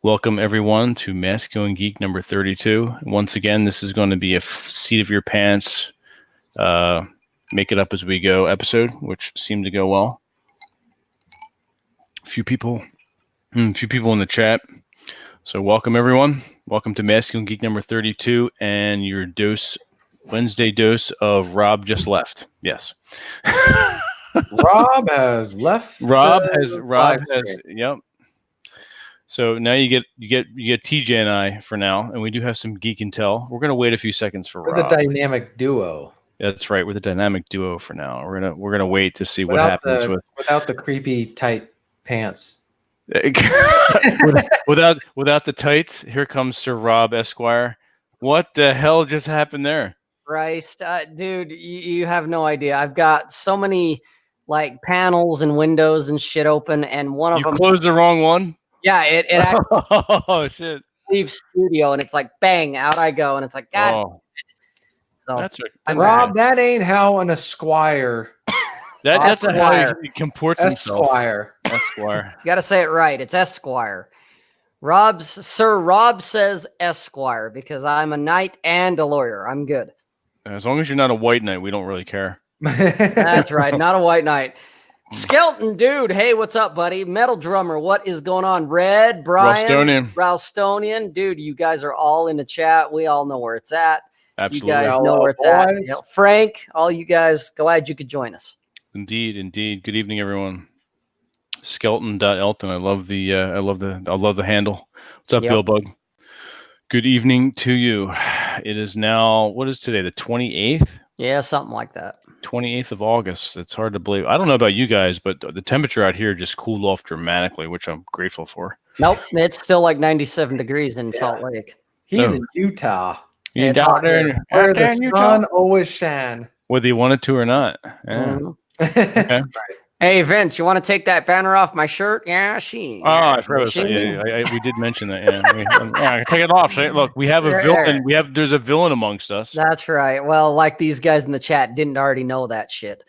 Welcome, everyone, to Masculine Geek number 32. Once again, this is going to be a seat of your pants, make it up as we go episode, which seemed to go well. A few people in the chat. So welcome, everyone. Welcome to Masculine Geek number 32 and your Wednesday dose of Rob just left. Yes. Rob has left. Rob has. Yep. So now you get TJ and I for now, and we do have some Geek and Tell. We're gonna wait a few seconds for We're Rob. the dynamic duo. That's right. We're the dynamic duo for now. We're gonna wait to see what happens without the creepy tight pants. without the tights. Here comes Sir Rob Esquire. What the hell just happened there? Christ, dude, you have no idea. I've got so many like panels and windows and shit open, and one of them closed the wrong one. Yeah, it actually oh shit! Leaves studio, and it's like bang, out I go, and it's like God. Oh. So that's Rob. That ain't how an Esquire. That's how he comports himself. Esquire. You got to say it right. It's Esquire. Sir Rob says Esquire because I'm a knight and a lawyer. I'm good. As long as you're not a white knight, we don't really care. That's right. Not a white knight. Skeleton dude, hey, what's up, buddy? Metal drummer, what is going on? Red, Brian, Ralstonian, dude, you guys are all in the chat. We all know where it's at. Absolutely, you guys know where it's at. You know, Frank, all you guys, glad you could join us. Indeed. Good evening, everyone. Skeleton.Elton. I love the handle. What's up, Bill Bug? Good evening to you. It is now, what is today? The 28th? Yeah, something like that. 28th of August. It's hard to believe. I don't know about you guys, but the temperature out here just cooled off dramatically, which I'm grateful for. Nope, it's still like 97 degrees in Salt Lake. He's in Utah. He's out there where the sun always shine. Whether you wanted to or not. Yeah. Okay. Hey, Vince, you want to take that banner off my shirt? Yeah, I forgot. We did mention that. Yeah, take it off. Look, we have a villain. There's a villain amongst us. That's right. Well, like these guys in the chat didn't already know that shit.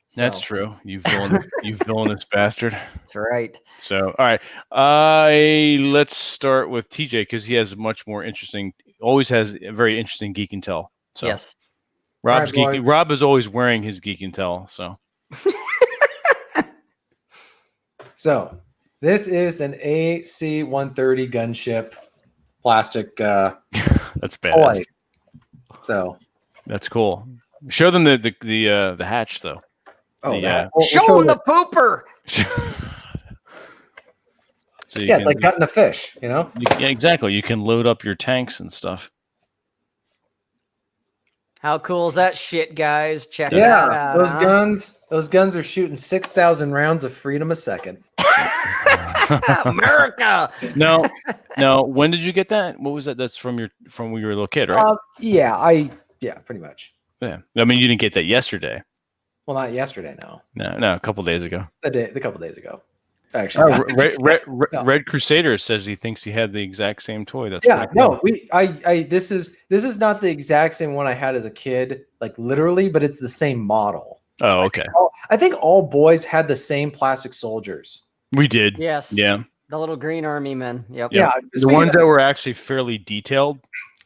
So. That's true. You villainous bastard. That's right. So, all right. Let's start with TJ because he has always has a very interesting Geek and Tell. So, yes. Rob is always wearing his Geek and Tell. So. So, this is an AC-130 gunship plastic that's bad. Toy. So, that's cool. Show them the hatch though. Oh, show them the pooper. So it's like cutting a fish, you know? Yeah, exactly. You can load up your tanks and stuff. How cool is that shit, guys? Check it out. Those guns are shooting 6,000 rounds of freedom a second. America. No. When did you get that? What was that? That's from when you were a little kid, right? Pretty much. Yeah. I mean, you didn't get that yesterday. Well, not yesterday. No, a couple days ago. A couple days ago. Actually, Red Crusader says he thinks he had the exact same toy. That's cool. This is not the exact same one I had as a kid, like literally, but it's the same model. Oh, okay. I think all boys had the same plastic soldiers. We did. Yes. Yeah. The little green army men. Yep. Yeah. The ones that were actually fairly detailed.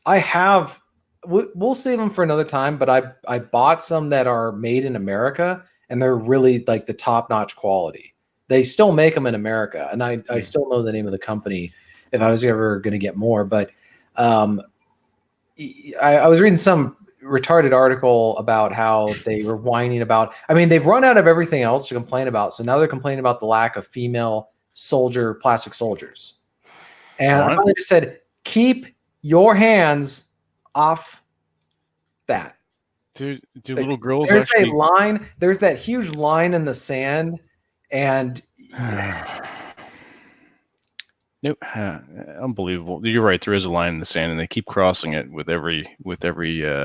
I have. We'll save them for another time, but I bought some that are made in America, and they're really like the top-notch quality. They still make them in America, and I still know the name of the company if I was ever going to get more. But I was reading some retarded article about how they were whining about. I mean, they've run out of everything else to complain about, so now they're complaining about the lack of female plastic soldiers. And I finally just said, keep your hands off that. Do little girls there's actually... a line? There's that huge line in the sand, and nope, unbelievable. You're right. There is a line in the sand, and they keep crossing it with every. All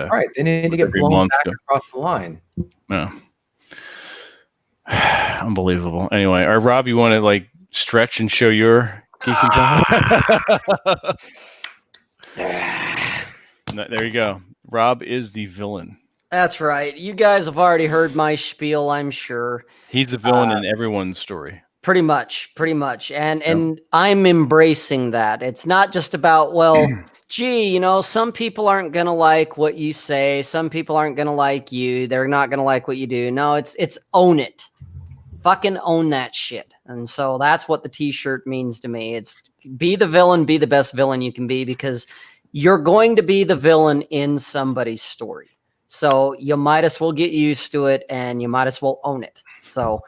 right, they need to get blown back across the line. No, unbelievable. Anyway, all right, Rob, you want to like stretch and show your Geek and Tell? There you go. Rob is the villain. That's right. You guys have already heard my spiel, I'm sure. He's the villain in everyone's story. Pretty much. And I'm embracing that. It's not just about, well, gee, some people aren't going to like what you say. Some people aren't going to like you. They're not going to like what you do. No, it's own it. Fucking own that shit. And so that's what the t-shirt means to me. It's be the villain, be the best villain you can be, because you're going to be the villain in somebody's story. So you might as well get used to it, and you might as well own it. So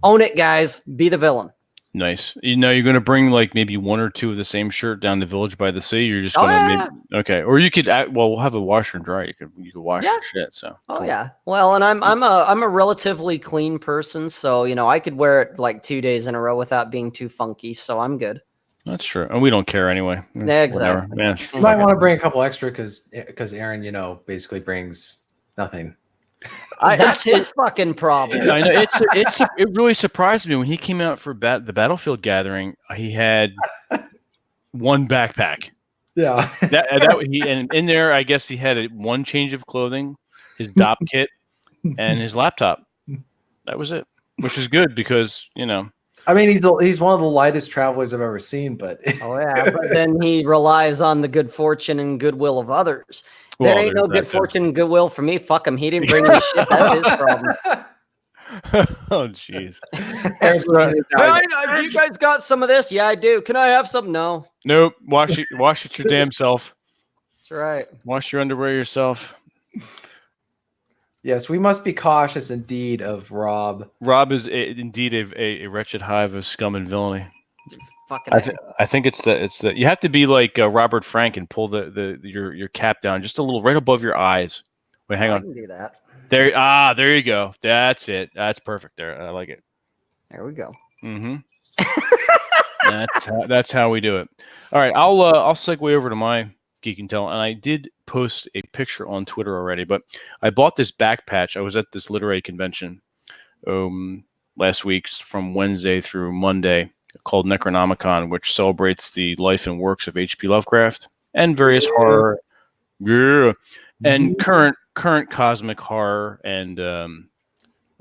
own it, guys. Be the villain. Nice. You're going to bring like maybe one or two of the same shirt down to Village by the Sea. You're just going to okay. Or you could we'll have a washer and dryer. You could wash your shit. So cool. Yeah. Well, and I'm a relatively clean person, so I could wear it like 2 days in a row without being too funky. So I'm good. That's true, and we don't care anyway. Yeah, exactly. Man, you might want to bring a couple extra because Aaron, basically brings nothing. That's his fucking problem. I know it really surprised me when he came out for the Battlefield Gathering. He had one backpack. Yeah, and in there, I guess he had one change of clothing, his DOP kit, and his laptop. That was it, which is good because I mean, he's one of the lightest travelers I've ever seen, but but then he relies on the good fortune and goodwill of others. There ain't no good fortune and goodwill for me. Fuck him. He didn't bring me shit. That's his problem. Oh, jeez. Do you guys got some of this? Yeah, I do. Can I have some? No. Nope. Wash it your damn self. That's right. Wash your underwear yourself. Yes, we must be cautious indeed of Rob. Rob is indeed a wretched hive of scum and villainy. I think it's the you have to be like Robert Frank and pull your cap down just a little right above your eyes. Wait, hang on. I can do that. There you go. That's it. That's perfect. There, I like it. There we go. Mm-hmm. That's how we do it. All right, I'll segue over to my Geek and Tell, and I did post a picture on Twitter already, but I bought this back patch. I was at this literary convention last week from Wednesday through Monday called Necronomicon, which celebrates the life and works of H.P. Lovecraft and various horror, and current cosmic horror and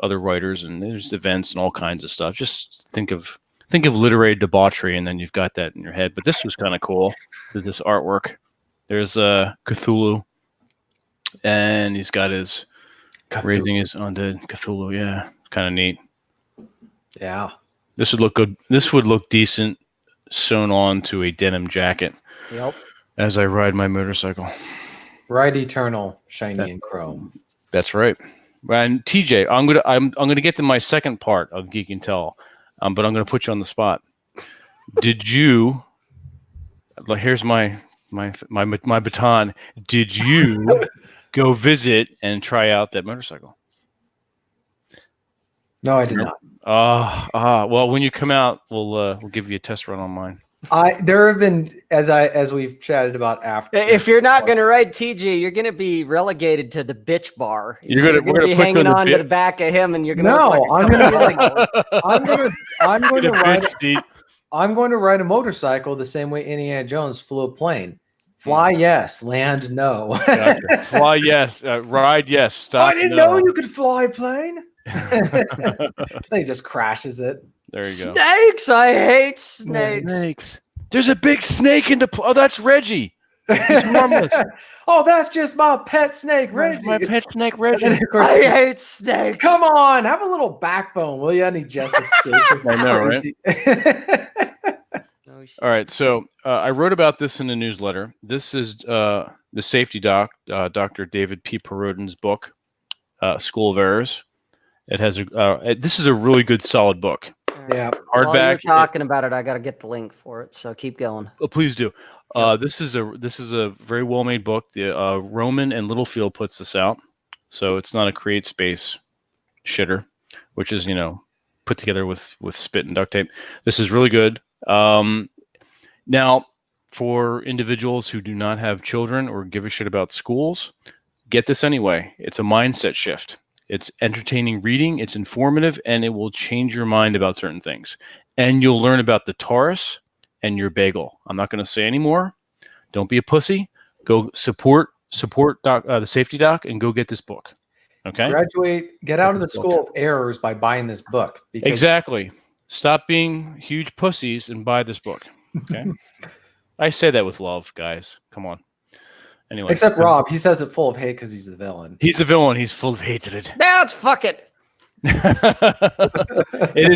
other writers, and there's events and all kinds of stuff. Just think of literary debauchery, and then you've got that in your head. But this was kind of cool. This artwork. There's Cthulhu, and he's got his raising his undead Cthulhu. Yeah, kind of neat. Yeah, this would look good. This would look decent sewn on to a denim jacket. Yep. As I ride my motorcycle. Ride eternal, shiny and chrome. That's right. And TJ, I'm gonna get to my second part of Geek and Tell, but I'm gonna put you on the spot. Did you? Here's my baton. Did you go visit and try out that motorcycle? No, I did not. Well, when you come out, we'll give you a test run on mine. There have been, as we've chatted about after. If you're not going to ride TJ, you're going to be relegated to the bitch bar. We're going to be hanging on to the back of him, and you're going to. No, I'm going to ride a motorcycle the same way Indiana Jones flew a plane. Fly, yes. Land, no. Gotcha. Fly, yes. Ride, yes. Stop. I didn't know you could fly a plane. Then he just crashes it. There you go. Snakes! I hate snakes. There's a big snake in the. Oh, that's Reggie. He's harmless. Oh, that's just my pet snake, Reggie. My pet snake, Reggie. I hate snakes. Come on, have a little backbone, will you? I need Justice. I know, right? All right, so I wrote about this in a newsletter. This is the Safety Doc, Dr. David P. Perodin's book, School of Errors. It has this is a really good, solid book. Yeah, hardback. While you're talking about it, I got to get the link for it. So keep going. Oh, please do. This is a very well made book. The Roman and Littlefield puts this out, so it's not a Create Space shitter, which is put together with spit and duct tape. This is really good. Now, for individuals who do not have children or give a shit about schools, get this anyway. It's a mindset shift. It's entertaining reading, it's informative, and it will change your mind about certain things. And you'll learn about the Taurus and your bagel. I'm not going to say any more. Don't be a pussy. Go support the Safety Doc and go get this book. Okay? Get out of the School of Errors by buying this book. Exactly. stop being huge pussies and buy this book. Okay. I say that with love, guys. Come on. Anyway, except Rob, he says it full of hate because he's the villain. He's the villain. He's full of hatred. That's fuck it. It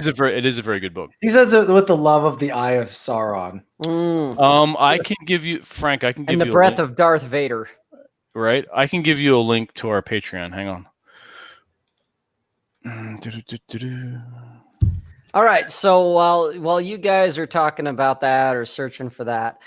is a very good book. He says it with the love of the eye of Sauron. I can give you, Frank. I can give you the breath of Darth Vader. Right. I can give you a link to our Patreon. Hang on. All right. So while you guys are talking about that or searching for that,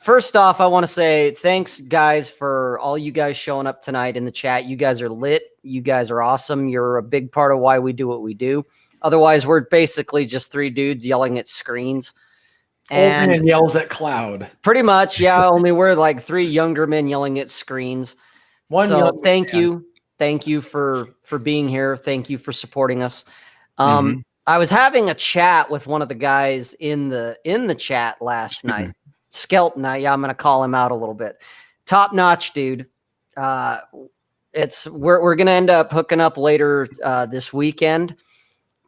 first off, I want to say thanks, guys, for all you guys showing up tonight in the chat. You guys are lit. You guys are awesome. You're a big part of why we do what we do. Otherwise, we're basically just three dudes yelling at screens. And old man yells at cloud. Pretty much, yeah. Only we're like three younger men yelling at screens. Thank you for being here. Thank you for supporting us. I was having a chat with one of the guys in the chat last night. Skelton, I'm gonna call him out a little bit. Top notch, dude. We're gonna end up hooking up later this weekend.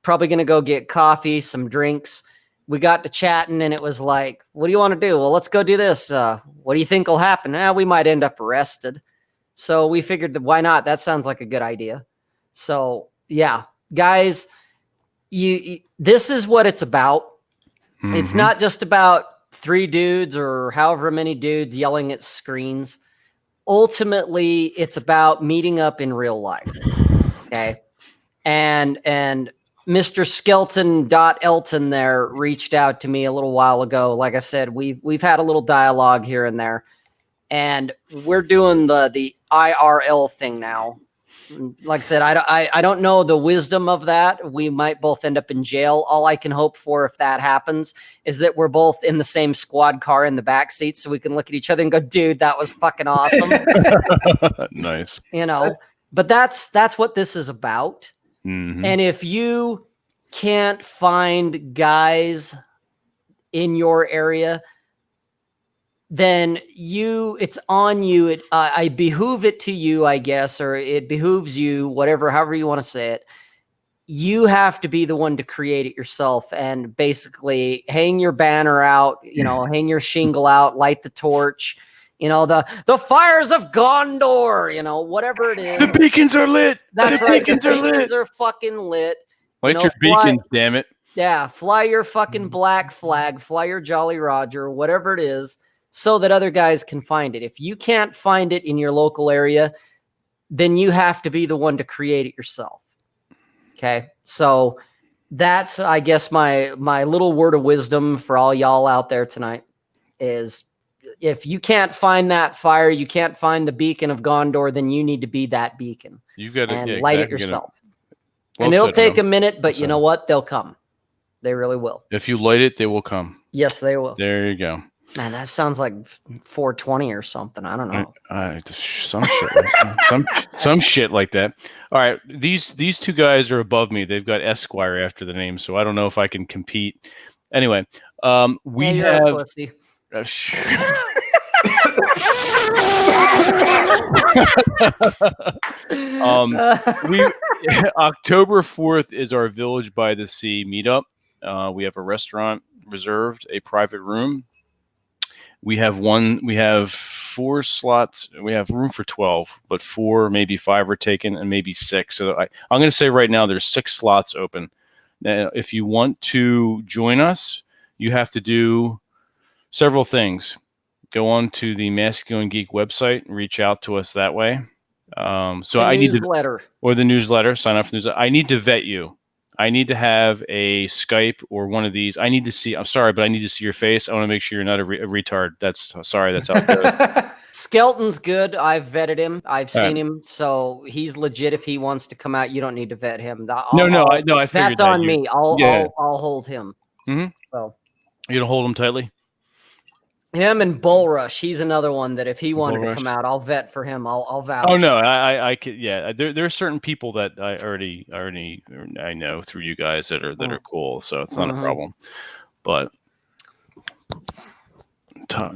Probably gonna go get coffee, some drinks. We got to chatting and it was like, what do you want to do? Well, let's go do this. What do you think will happen? We might end up arrested. So we figured that why not? That sounds like a good idea. So yeah, guys, this is what it's about. It's not just about three dudes or however many dudes yelling at screens. Ultimately, it's about meeting up in real life. Okay. And Mr. Skelton.Elton there reached out to me a little while ago. Like I said, we've had a little dialogue here and there, and we're doing the IRL thing now. Like I said, I don't know the wisdom of that. We might both end up in jail. All I can hope for if that happens is that we're both in the same squad car in the back seat so we can look at each other and go, dude, that was fucking awesome. Nice. But that's what this is about. And if you can't find guys in your area, then it's on you. I behoove it to you, I guess, or it behooves you, however you want to say it. You have to be the one to create it yourself and basically hang your banner out, hang your shingle out, light the torch, the fires of Gondor, whatever it is. The beacons are lit. That's right. The beacons are fucking lit. Light your beacons, damn it. Yeah. Fly your fucking black flag, fly your Jolly Roger, whatever it is, so that other guys can find it. If you can't find it in your local area, then you have to be the one to create it yourself. Okay. So that's, I guess, my little word of wisdom for all y'all out there tonight is, if you can't find that fire, you can't find the beacon of Gondor, then you need to be that beacon. You've got to light it yourself. And it'll take a minute, but you know what? They'll come. They really will. If you light it, they will come. Yes, they will. There you go. Man, that sounds like 420 or something. I don't know. Some shit like that. All right, these two guys are above me. They've got Esquire after the name, so I don't know if I can compete. Anyway, we have. October 4th is our Village by the Sea meetup. We have a restaurant reserved, a private room. We have 4 slots. We have room for 12, but 4, maybe 5 are taken, and maybe 6. So I'm going to say right now there's 6 slots open. Now, if you want to join us, you have to do several things. Go on to the Masculine Geek website and reach out to us that way. The newsletter. Sign up for the newsletter. I need to vet you. I need to have a Skype or one of these. I need to see. I'm sorry, but I need to see your face. I want to make sure you're not a retard. That's how it goes. Skelton's good. I've vetted him. I've seen him, so he's legit. If he wants to come out, you don't need to vet him. I figured that's on me. I'll hold him. So you gonna hold him tightly. Him and Bullrush. He's another one that if he wanted to come out, I'll vet for him. I'll vouch. Oh no, I could. Yeah, there are certain people that I already I know through you guys that are cool. So it's not a problem. But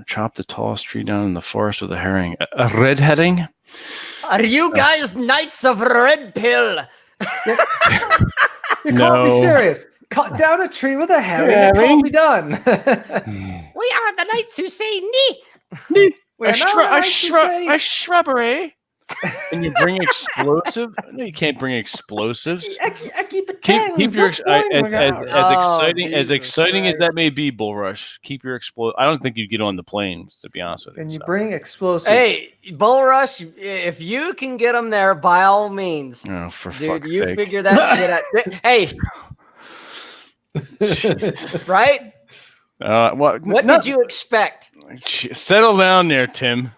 chop the tallest tree down in the forest with a herring. A red herring? Are you guys Knights of Red Pill? You can't be serious. Cut down a tree with a hammer. It can't be done. We are the knights who say nee. A shrubbery. And you bring explosive? No, you can't bring explosives. I keep it Keep your as exciting as that may be, Bull Rush. Keep your I don't think you'd get on the planes, to be honest with you. And you bring explosives. Hey, Bull Rush, if you can get them there, by all means. Oh, for dude, fuck's you sake. figure that shit out. Hey, right? What did you expect? Settle down there, Tim.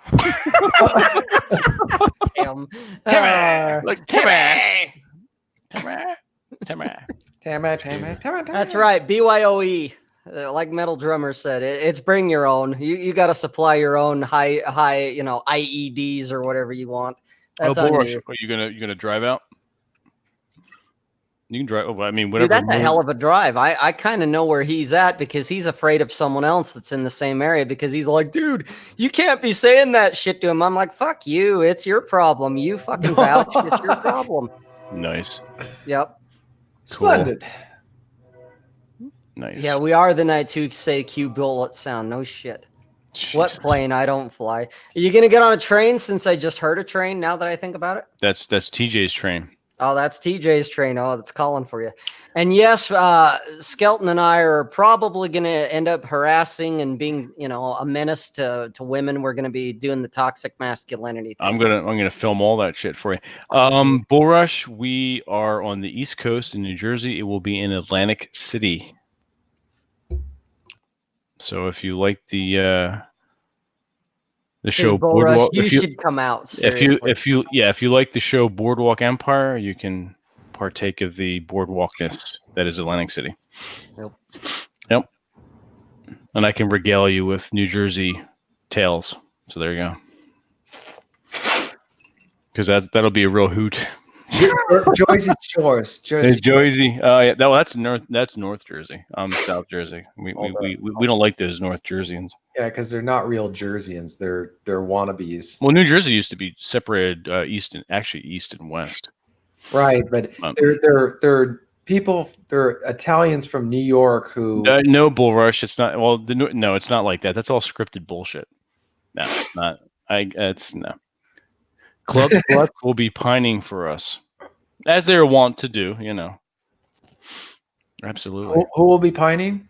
Tim. Timmy. That's right. BYOE. Like Metal Drummer said, it's bring your own. You got to supply your own high, IEDs or whatever you want. That's Bull Rush. Are you gonna drive out? You can drive. Oh, I mean, whatever. Dude, that's a hell of a drive. I kind of know where he's at because he's afraid of someone else that's in the same area because he's like, dude, you can't be saying that shit to him. I'm like, fuck you. It's your problem. You fucking vouch. It's your problem. Nice. Yep. Splendid. Nice. Yeah, we are the knights who say cue bullet sound. No shit. Jesus. What plane? I don't fly. Are you going to get on a train since I just heard a train now that I think about it? That's TJ's train. Oh, that's TJ's train. Oh, that's calling for you. And yes, Skelton and I are probably going to end up harassing and being, a menace to women. We're going to be doing the toxic masculinity thing. I'm gonna film all that shit for you. Bull Rush, we are on the East Coast in New Jersey. It will be in Atlantic City. So if you like the show Boardwalk, you should come out. Seriously. If you like the show Boardwalk Empire, you can partake of the boardwalkness that is Atlantic City. Yep. And I can regale you with New Jersey tales. So there you go. Because that'll be a real hoot. Jersey Shores. Jersey. Yeah. That's North Jersey. South Jersey. We don't like those North Jerseyans. Yeah, because they're not real Jerseyans. They're wannabes. Well, New Jersey used to be separated east and west. Right, but they're people. They're Italians from New York who. No, Bull Rush. It's not. Well, no, it's not like that. That's all scripted bullshit. No, it's not. It's no. Club will be pining for us, as they're wont to do. Absolutely. Who will be pining?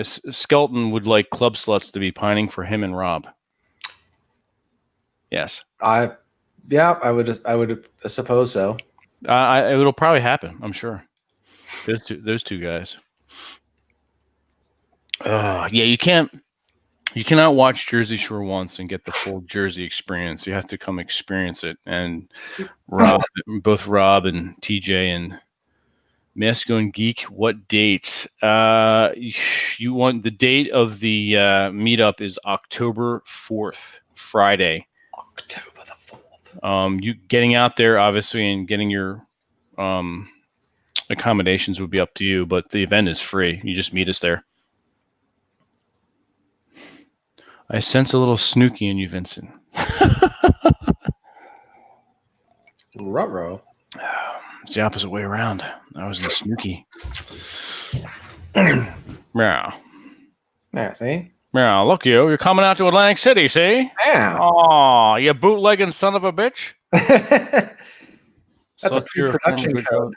Skelton would like club sluts to be pining for him and Rob. Yes. I would suppose so. It'll probably happen. I'm sure. Those two guys. Yeah, you cannot watch Jersey Shore once and get the full Jersey experience. You have to come experience it. And both Rob and TJ and Masco and Geek, what dates? You want the date of the meetup is October 4th, Friday. October the 4th. You getting out there, obviously, and getting your accommodations would be up to you, but the event is free. You just meet us there. I sense a little snooky in you, Vincent. Ruh-roh. It's the opposite way around. I was in snooky. Meow. Yeah, see? Meow, look you're coming out to Atlantic City, see? Yeah. Oh, you bootlegging son of a bitch. That's a pre-production code.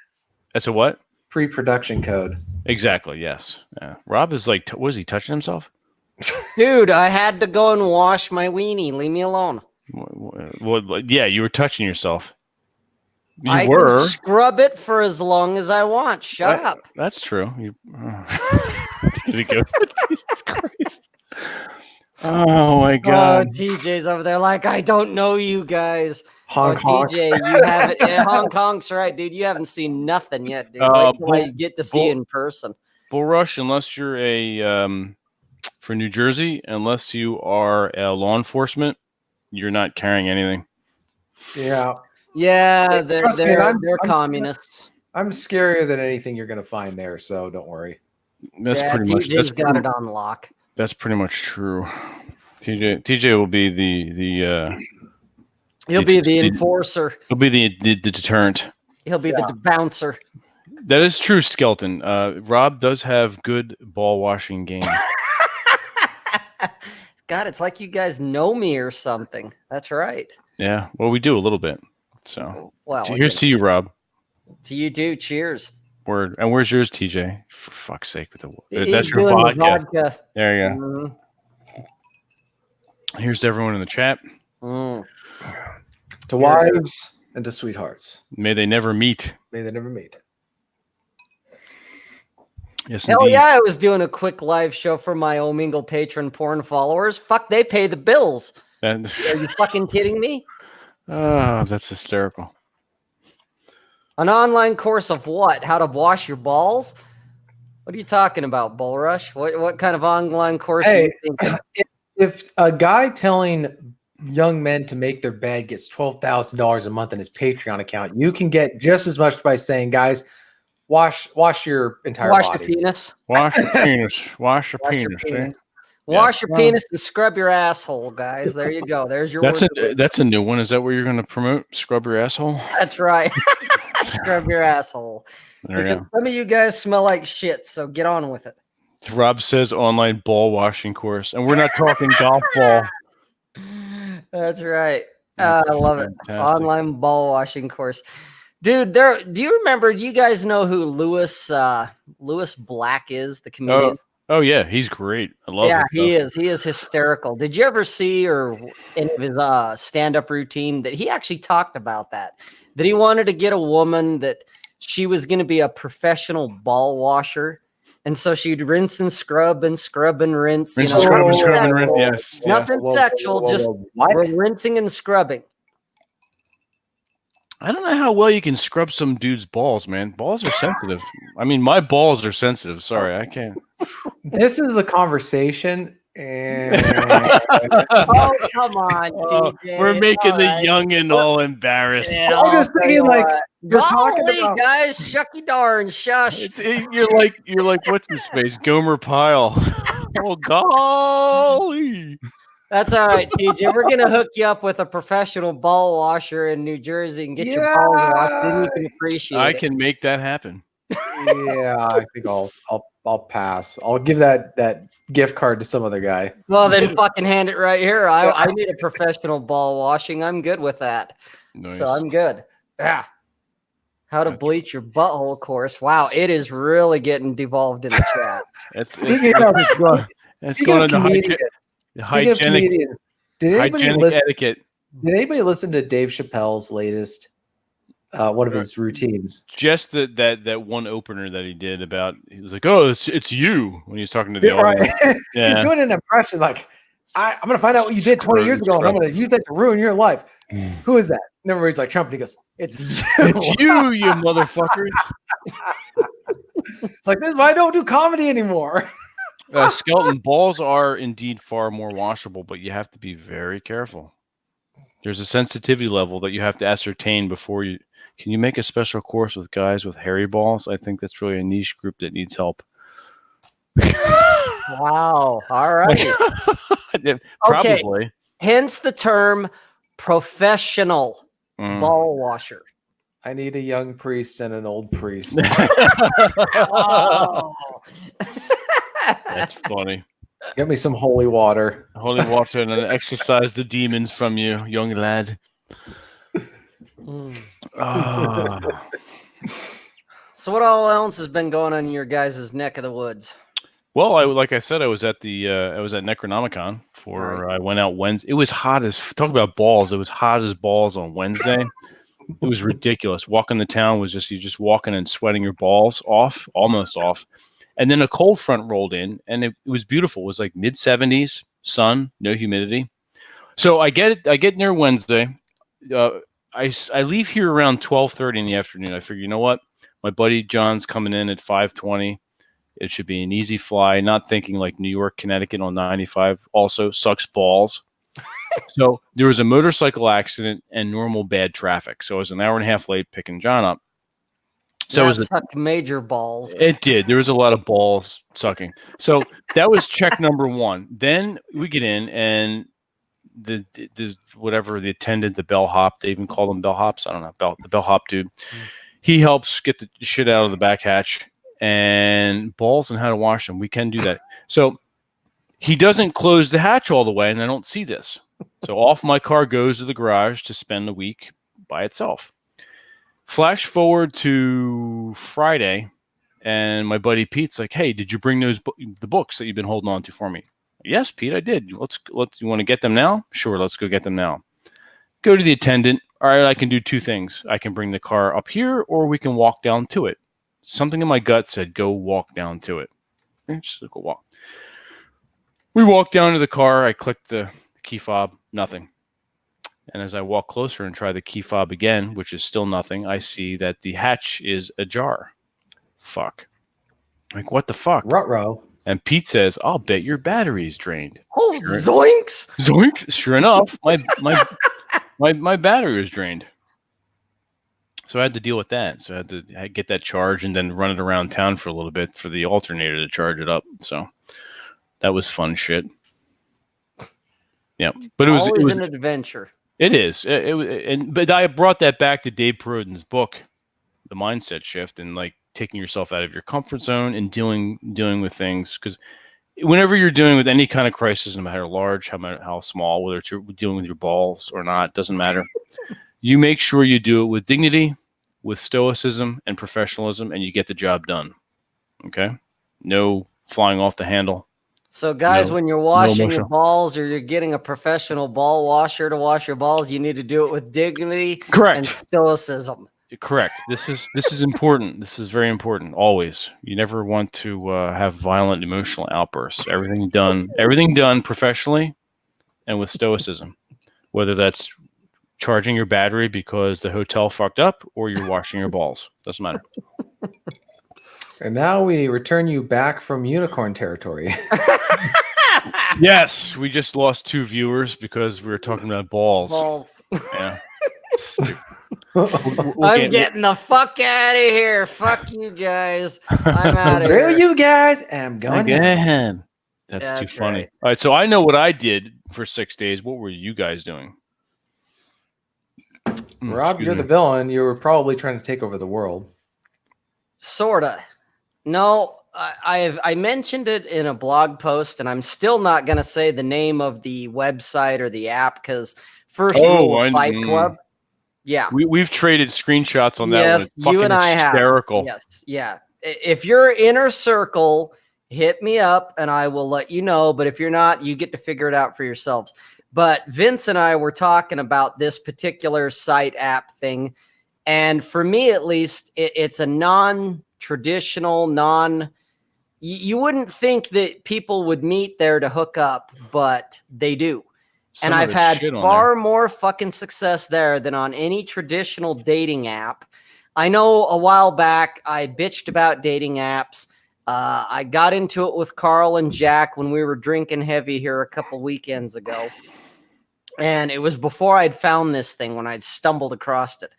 That's a what? Pre-production code. Exactly, yes. Yeah. Rob is like, was he touching himself? Dude, I had to go and wash my weenie. Leave me alone. Well, yeah, you were touching yourself. I can scrub it for as long as I want. Shut up. That's true. Did it go? Jesus Christ. Oh my God. Oh, TJ's over there like, I don't know you guys. Hong Kong. TJ, you haven't. Yeah, Hong Kong's right, dude. You haven't seen nothing yet, dude. Wait till I get to see you in person. Bull Rush, unless you're for New Jersey, unless you are a law enforcement, you're not carrying anything. Yeah. Yeah, they're communists. I'm scarier than anything you're going to find there, so don't worry. That's pretty much. TJ's got it on lock. That's pretty much true. TJ will be the. He'll be the enforcer. He'll be the deterrent. He'll be the bouncer. That is true, Skeleton. Rob does have good ball washing game. God, it's like you guys know me or something. That's right. Yeah, well, we do a little bit. So, well, here's to you, Rob. To you too. Cheers. Word. And where's yours, TJ? For fuck's sake, with that's your vodka. There you go. Here's to everyone in the chat. To wives and to sweethearts. May they never meet. May they never meet. Yes, hell indeed. yeah, I was doing a quick live show for my Omegle patron porn followers. Fuck, they pay the bills. Are you fucking kidding me? Oh, that's hysterical. An online course of what? How to wash your balls? What are you talking about, Bull Rush? What kind of online course are you thinking? If a guy telling young men to make their bed gets $12,000 a month in his Patreon account, you can get just as much by saying, guys, wash your entire body. Your penis. Wash your penis. Wash your penis. Wash your penis and scrub your asshole, guys. There you go. There's your That's a new one. Is that what you're going to promote? Scrub your asshole? That's right. Scrub your asshole. Because some of you guys smell like shit, so get on with it. Rob says online ball washing course. And we're not talking golf ball. That's right. I love it. Online ball washing course. Dude, do you remember, do you guys know who Lewis Black is, the comedian? Oh yeah, he's great. I love it. Yeah, he is. He is hysterical. Did you ever see any of his stand-up routine that he actually talked about that he wanted to get a woman that she was going to be a professional ball washer, and so she'd rinse and scrub and scrub and rinse. Scrub and rinse. Yes. Nothing sexual, just rinsing and scrubbing. I don't know how well you can scrub some dude's balls, man. Balls are sensitive. I mean, my balls are sensitive. Sorry, I can't. This is the conversation. And... oh, come on, TJ. We're making the youngin' all embarrassed. Yeah, I'm just thinking, like, you're talking about guys, shucky darn, shush. You're like, what's his face? Gomer Pyle. Oh, golly. That's all right, TJ. We're gonna hook you up with a professional ball washer in New Jersey and get your balls washed. Then you can appreciate it. I can make that happen. Yeah, I think I'll pass. I'll give that gift card to some other guy. Well, then fucking hand it right here. I need a professional ball washing. I'm good with that. Nice. So I'm good. Yeah. How to bleach your butthole course. Wow, it is really getting devolved in the chat. It's going into hygienic etiquette. Did anybody listen to Dave Chappelle's latest one of his routines? Just that one opener that he did about, he was like, "Oh, it's you," when he was talking to the audience. Yeah. He's doing an impression like, I'm going to find out what you did 20 years ago, and I'm going to use that to ruin your life. Who is that? And everybody's like, Trump. And he goes, "It's you. It's you motherfuckers." It's like, this is why I don't do comedy anymore. Skeleton, balls are indeed far more washable, but you have to be very careful. There's a sensitivity level that you have to ascertain before you. Can you make a special course with guys with hairy balls? I think that's really a niche group that needs help. Wow. All right. Probably. Okay. Hence the term professional ball washer. I need a young priest and an old priest. Oh. That's funny. Get me some holy water. Holy water and exorcise the demons from you, young lad. So what all else has been going on in your guys' neck of the woods? Well, like I said, I was at Necronomicon I went out Wednesday. It was hot as talk about balls. It was hot as balls on Wednesday. It was ridiculous. Walking the town was you're just walking and sweating your balls off, almost off. And then a cold front rolled in, and it was beautiful. It was like mid-70s, sun, no humidity. So I get near Wednesday. I leave here around 12:30 in the afternoon. I figure, you know what? My buddy John's coming in at 5:20. It should be an easy fly. Not thinking like New York, Connecticut on 95 also sucks balls. So there was a motorcycle accident and normal bad traffic. So I was an hour and a half late picking John up. So that sucked major balls. It did. There was a lot of balls sucking. So that was check number one. Then we get in, and the attendant, the bellhop, they even call them bellhops. I don't know, the bellhop dude. He helps get the shit out of the back hatch, and balls and how to wash them. We can do that. So he doesn't close the hatch all the way, and I don't see this. So off my car goes to the garage to spend a week by itself. Flash forward to Friday, and my buddy Pete's like, "Hey, did you bring the books that you've been holding on to for me?" Yes, Pete, I did. Let's. You want to get them now? Sure, let's go get them now. Go to the attendant. All right, I can do two things. I can bring the car up here, or we can walk down to it. Something in my gut said, go walk down to it. Just go walk. We walk down to the car. I click the key fob, nothing. And as I walk closer and try the key fob again, which is still nothing, I see that the hatch is ajar. Fuck. Like, what the fuck? Ruh-roh. And Pete says, I'll bet your battery's drained. Oh, zoinks! Zoinks! Sure enough, my battery was drained. So I had to deal with that. So I had to get that charged and then run it around town for a little bit for the alternator to charge it up. So that was fun shit. Yeah, but it was an adventure. It is. But I brought that back to Dave Perodin's book, The Mindset Shift, and like taking yourself out of your comfort zone and dealing with things. Because whenever you're dealing with any kind of crisis, no matter large, how small, whether it's you're dealing with your balls or not, doesn't matter. You make sure you do it with dignity, with stoicism and professionalism, and you get the job done. Okay? No flying off the handle. So, guys, when you're washing your balls or you're getting a professional ball washer to wash your balls, you need to do it with dignity and stoicism. Correct. This is important. This is very important. Always. You never want to have violent emotional outbursts. Everything done professionally and with stoicism. Whether that's charging your battery because the hotel fucked up or you're washing your balls. Doesn't matter. And now we return you back from unicorn territory. Yes, we just lost 2 viewers because we were talking about balls. Yeah. I'm getting the fuck out of here. Fuck you guys. I'm out of here. You guys am going ahead. That's too funny. Right. All right, so I know what I did for 6 days. What were you guys doing? Rob, you're the villain. You were probably trying to take over the world. Sorta. No, I mentioned it in a blog post, and I'm still not going to say the name of the website or the app because first rule of Fight Club. Yeah. We've traded screenshots on that. Yes, you and I hysterical. have. Yes, yeah. If you're inner circle, hit me up and I will let you know. But if you're not, you get to figure it out for yourselves. But Vince and I were talking about this particular site app thing. And for me, at least, it's a non-traditional, you wouldn't think that people would meet there to hook up, but they do. And I've had far more fucking success there than on any traditional dating app. I know a while back I bitched about dating apps. I got into it with Carl and Jack when we were drinking heavy here a couple weekends ago. And it was before I'd found this thing when I'd stumbled across it.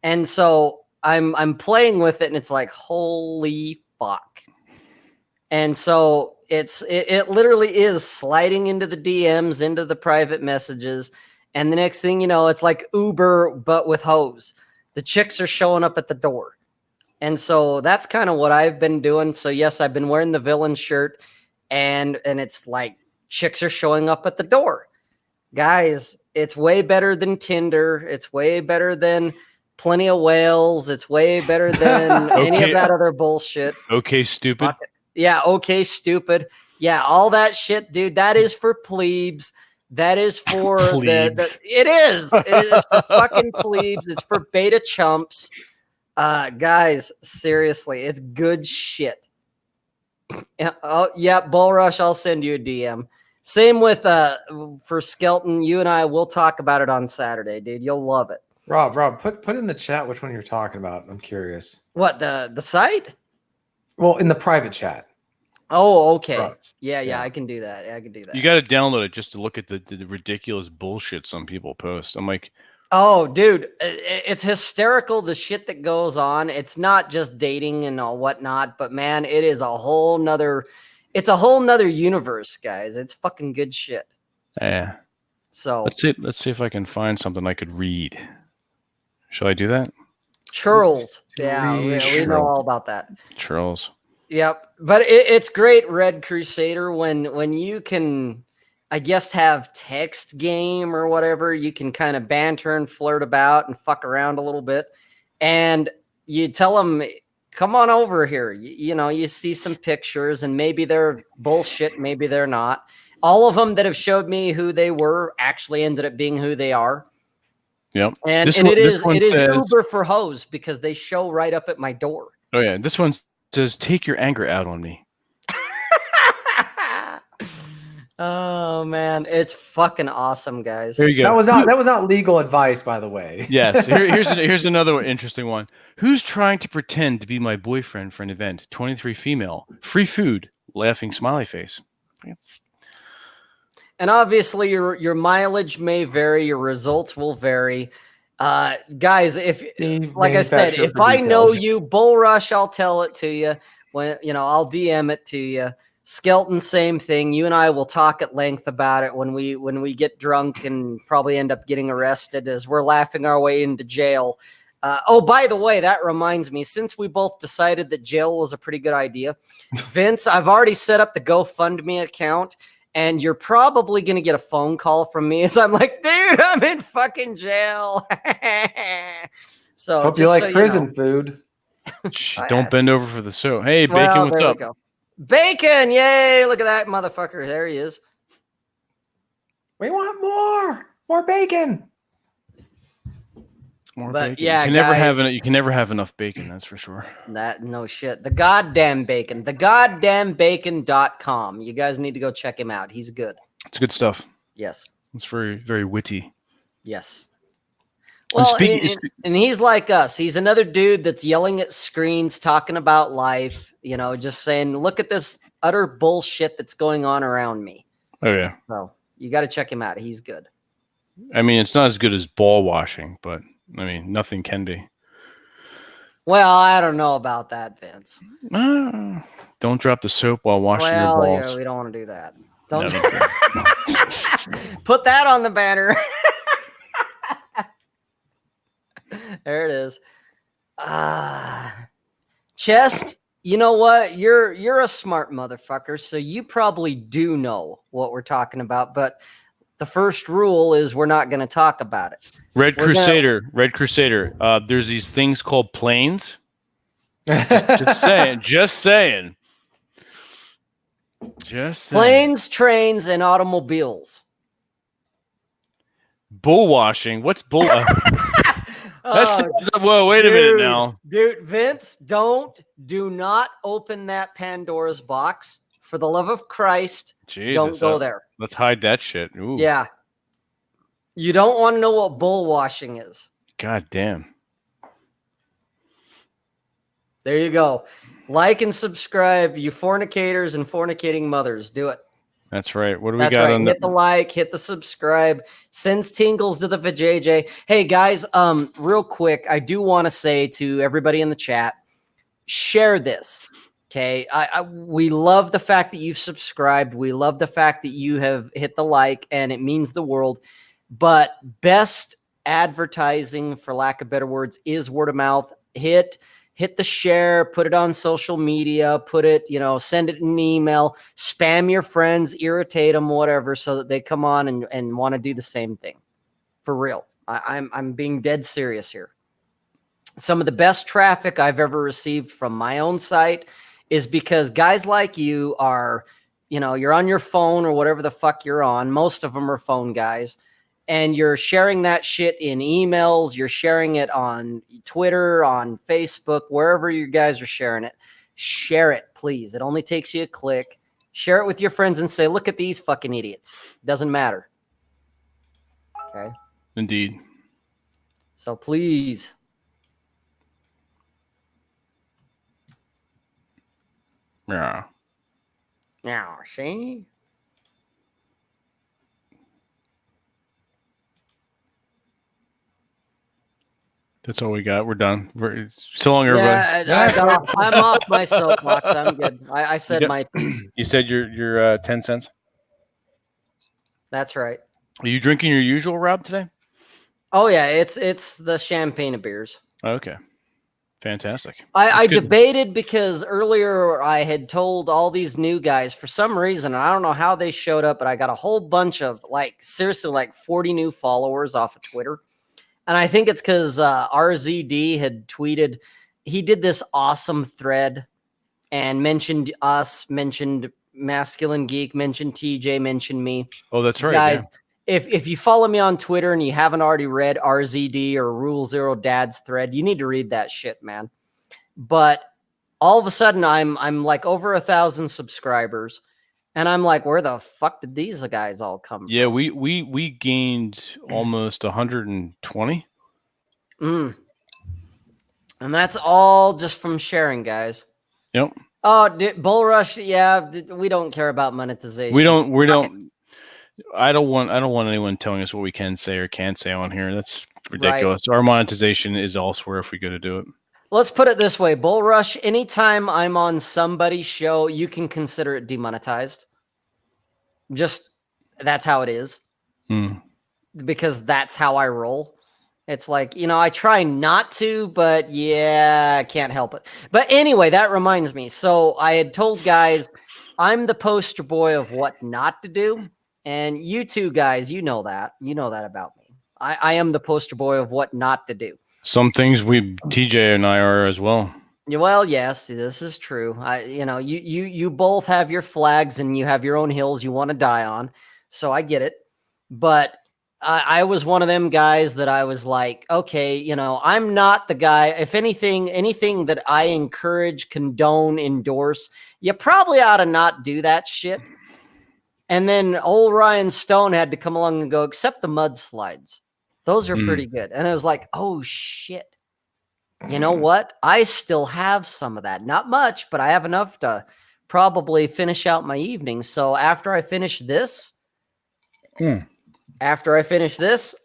And so I'm playing with it and it's like, holy fuck. And so it literally is sliding into the DMs, into the private messages. And the next thing you know, it's like Uber, but with hoes. The chicks are showing up at the door. And so that's kind of what I've been doing. So yes, I've been wearing the villain shirt and it's like chicks are showing up at the door. Guys, it's way better than Tinder. It's way better than Plenty of Whales. It's way better than any of that other bullshit. Okay, stupid. Yeah, okay, stupid. Yeah, all that shit, dude. That is for plebes. That is for it is for fucking plebes. It's for beta chumps. Guys, seriously, it's good shit. Oh, yeah, Bull Rush, I'll send you a DM. Same with for Skelton. You and I will talk about it on Saturday, dude. You'll love it. Rob, put in the chat which one you're talking about. I'm curious. What, the site? Well, in the private chat. Oh, okay. Yeah, I can do that. I can do that. You got to download it just to look at the ridiculous bullshit some people post. I'm like, oh, dude, it's hysterical, the shit that goes on. It's not just dating and all whatnot, but man, it is a whole nother universe, guys. It's fucking good shit. Yeah. So let's see if I can find something I could read. Shall I do that? Churls. Yeah, we know all about that. Churls. Yep. But it's great, Red Crusader, when you can, I guess, have text game or whatever, you can kind of banter and flirt about and fuck around a little bit. And you tell them, come on over here. You know, you see some pictures and maybe they're bullshit, maybe they're not. All of them that have showed me who they were actually ended up being who they are. Yep. And it is Uber for hoes because they show right up at my door. Oh yeah, this one says take your anger out on me. Oh man, it's fucking awesome, guys. There you go. That was not legal advice, by the way. Yes. Here's another interesting one. Who's trying to pretend to be my boyfriend for an event? 23 female, free food, laughing smiley face. And obviously, your mileage may vary, your results will vary. Guys, like I said, if I know you, Bull Rush, I'll tell it to you. When I'll DM it to you. Skelton, same thing. You and I will talk at length about it when we get drunk and probably end up getting arrested as we're laughing our way into jail. Oh, by the way, that reminds me, since we both decided that jail was a pretty good idea, Vince, I've already set up the GoFundMe account. And you're probably going to get a phone call from me as I'm like, dude, I'm in fucking jail. So hope you like prison food. Don't bend over for the soap. Hey, Bacon, what's up? Go. Bacon, yay! Look at that motherfucker. There he is. We want more bacon. More bacon. Yeah, you can never have enough bacon, that's for sure. No shit. The goddamn bacon. TheGoddamnBacon.com. You guys need to go check him out. He's good. It's good stuff. Yes. It's very, very witty. Yes. Well, and he's like us. He's another dude that's yelling at screens, talking about life, just saying, look at this utter bullshit that's going on around me. Oh, yeah. So you got to check him out. He's good. I mean, it's not as good as ball washing, but I mean, nothing can be. Well, I don't know about that, Vince. Don't drop the soap while washing your balls. Yeah, we don't want to do that. Don't put that on the banner. There it is. Chest, you know what? You're a smart motherfucker, so you probably do know what we're talking about, but the first rule is we're not going to talk about it. Red Crusader. There's these things called planes. Just saying. Planes, trains, and automobiles. Bull washing. What's bull? Whoa, wait a minute now. Dude, Vince, do not open that Pandora's box. For the love of Christ, Jesus, don't go there. Let's hide that shit. Ooh. Yeah. You don't want to know what bull washing is. God damn. There you go. Like and subscribe, you fornicators and fornicating mothers. Do it. That's right. What do we got on Hit the like, hit the subscribe, sends tingles to the vajayjay. Hey guys, real quick, I do want to say to everybody in the chat, share this. Okay, we love the fact that you've subscribed. We love the fact that you have hit the like, and it means the world. But best advertising, for lack of better words, is word of mouth. Hit the share, put it on social media, send it in an email, spam your friends, irritate them, whatever, so that they come on and want to do the same thing. For real, I'm being dead serious here. Some of the best traffic I've ever received from my own site is because guys like you are, you're on your phone or whatever the fuck you're on. Most of them are phone guys. And you're sharing that shit in emails. You're sharing it on Twitter, on Facebook, wherever you guys are sharing it. Share it, please. It only takes you a click. Share it with your friends and say, look at these fucking idiots. Doesn't matter. Okay? Indeed. So please. Yeah. Yeah, see? That's all we got. We're done. So long, everybody. Yeah, I'm off my soapbox. I'm good. I said my piece. You said your 10 cents? That's right. Are you drinking your usual, Rob, today? Oh, yeah. It's the champagne of beers. Okay. Fantastic. I debated because earlier I had told all these new guys for some reason, and I don't know how they showed up, but I got a whole bunch of seriously 40 new followers off of Twitter. And I think it's because RZD had tweeted, he did this awesome thread and mentioned us, mentioned Masculine Geek, mentioned TJ, mentioned me. Oh, that's right. Guys, yeah. if you follow me on Twitter and you haven't already read RZD or Rule Zero Dad's thread, you need to read that shit, man. But all of a sudden I'm like over 1,000 subscribers. And I'm like, where the fuck did these guys all come from? Yeah, we gained almost 120. And that's all just from sharing, guys. Yep. Oh, Bull Rush, yeah, we don't care about monetization. We don't. I don't want anyone telling us what we can say or can't say on here. That's ridiculous. Right. Our monetization is elsewhere if we go to do it. Let's put it this way, Bull Rush, anytime I'm on somebody's show, you can consider it demonetized. Just, that's how it is. Because that's how I roll. It's like, I try not to, but yeah, I can't help it. But anyway, that reminds me. So I had told guys, I'm the poster boy of what not to do. And you two guys, you know that about me. I am the poster boy of what not to do. Some things TJ and I are as well. Well, yes, this is true. You both have your flags and you have your own hills you want to die on. So I get it. But I was one of them guys that I was like, okay, I'm not the guy. If anything that I encourage, condone, endorse, you probably ought to not do that shit. And then old Ryan Stone had to come along and go, except the mudslides. Those are pretty good. And I was like, oh shit. You know what? I still have some of that. Not much, but I have enough to probably finish out my evening. So after I finish this,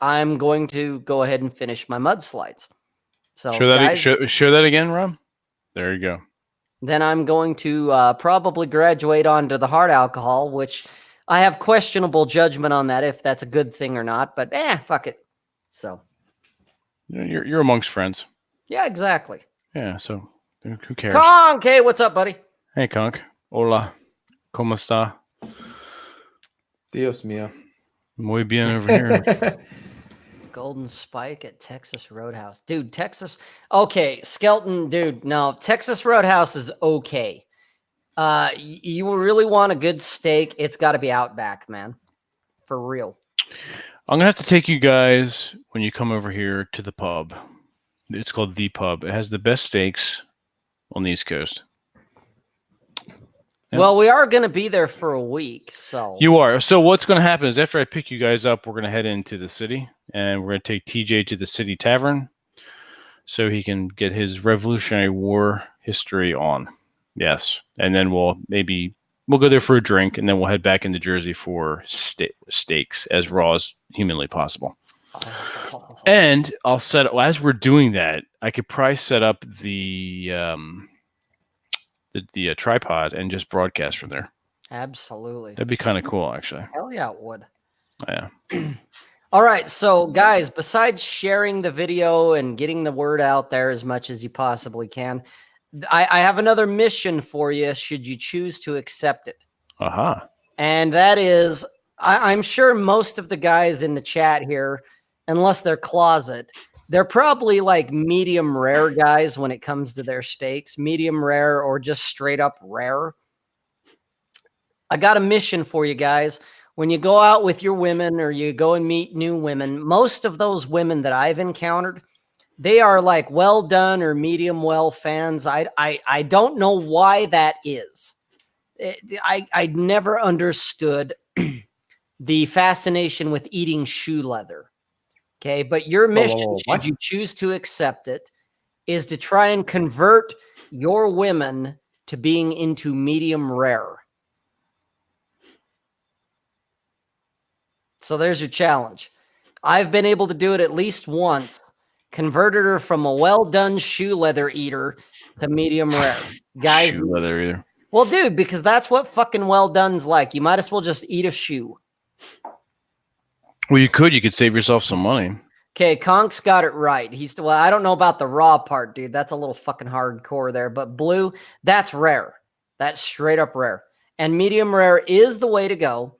I'm going to go ahead and finish my mudslides. So show that again, Rob. There you go. Then I'm going to probably graduate onto the hard alcohol, which I have questionable judgment on that, if that's a good thing or not. But fuck it. So you're amongst friends. Yeah, exactly. Yeah, so who cares? Conk, hey, what's up, buddy? Hey, Conk. Hola. ¿Cómo está? Dios mío. Muy bien over here. Golden Spike at Texas Roadhouse. Dude, Texas. Okay, Skelton, dude. No, Texas Roadhouse is okay. You really want a good steak, it's got to be Outback, man. For real. I'm going to have to take you guys, when you come over here, to the pub. It's called The Pub. It has the best steaks on the East Coast. Yeah. Well, we are going to be there for a week, so. You are. So what's going to happen is after I pick you guys up, we're going to head into the city, and we're going to take TJ to the City Tavern so he can get his Revolutionary War history on. Yes. And then we'll go there for a drink, and then we'll head back into Jersey for steaks as raw as humanly possible. And I'll as we're doing that, I could probably set up the tripod and just broadcast from there. Absolutely. That'd be kind of cool, actually. Hell yeah, it would. Yeah. All right, so guys, besides sharing the video and getting the word out there as much as you possibly can, I have another mission for you should you choose to accept it. And that is, I'm sure most of the guys in the chat here, unless they're closet, they're probably like medium rare guys when it comes to their steaks, medium rare or just straight up rare. I got a mission for you guys. When you go out with your women or you go and meet new women, most of those women that I've encountered, they are like well done or medium well fans. I don't know why that is. I never understood the fascination with eating shoe leather. Okay, but your mission, should you choose to accept it, is to try and convert your women to being into medium rare. So there's your challenge. I've been able to do it at least once. Converted her from a well-done shoe leather eater to medium rare. Guys, shoe leather eater. Well, dude, because that's what fucking well-done's like. You might as well just eat a shoe. Well, you could save yourself some money. Okay, Conk's got it right. Well, I don't know about the raw part, dude. That's a little fucking hardcore there. But blue, that's rare. That's straight up rare. And medium rare is the way to go.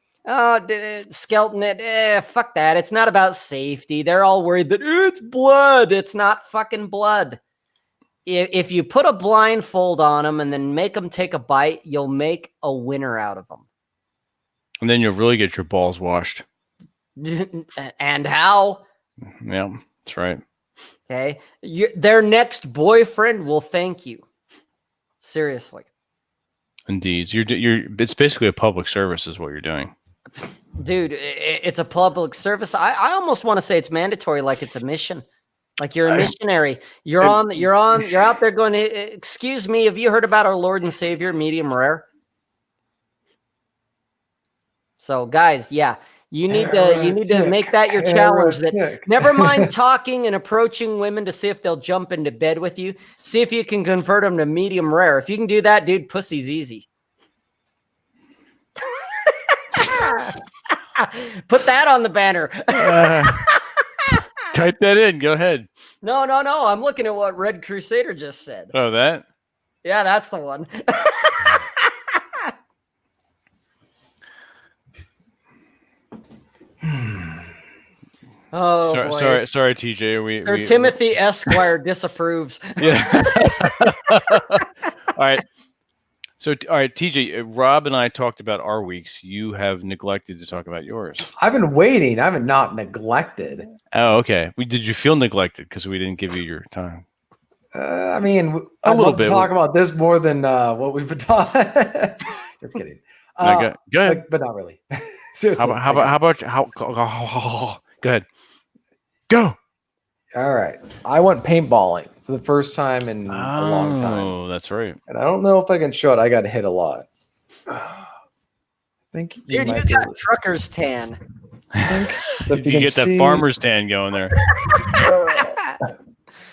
Skeleton, fuck that. It's not about safety. They're all worried that it's blood. It's not fucking blood. If you put a blindfold on them and then make them take a bite, you'll make a winner out of them. And then you'll really get your balls washed. And how? Yeah, that's right. Okay. Their next boyfriend will thank you. Seriously. Indeed. It's basically a public service is what you're doing. Dude, it's a public service. I almost want to say it's mandatory, like it's a mission. Like you're a missionary. You're out there going, excuse me, have you heard about our Lord and Savior, medium rare? So guys, yeah. You need to make that your challenge. That never mind talking and approaching women to see if they'll jump into bed with you. See if you can convert them to medium rare. If you can do that, dude, pussy's easy. Put that on the banner. Type that in. Go ahead. No. I'm looking at what Red Crusader just said. Oh, that? Yeah, that's the one. Oh, sorry, TJ. Sir Timothy Esquire disapproves. Yeah. All right. So, all right, TJ, Rob and I talked about our weeks. You have neglected to talk about yours. I've been waiting. I haven't not neglected. Oh, okay. Did you feel neglected because we didn't give you your time? I mean, I'd love to talk about this more than what we've been talking. Just kidding. Go ahead, but not really. Seriously. Go ahead. Go. All right. I went paintballing for the first time in a long time. Oh, that's right. And I don't know if I can show it. I got hit a lot. I think dude, you got trucker's tan. I think you get that farmer's tan going there.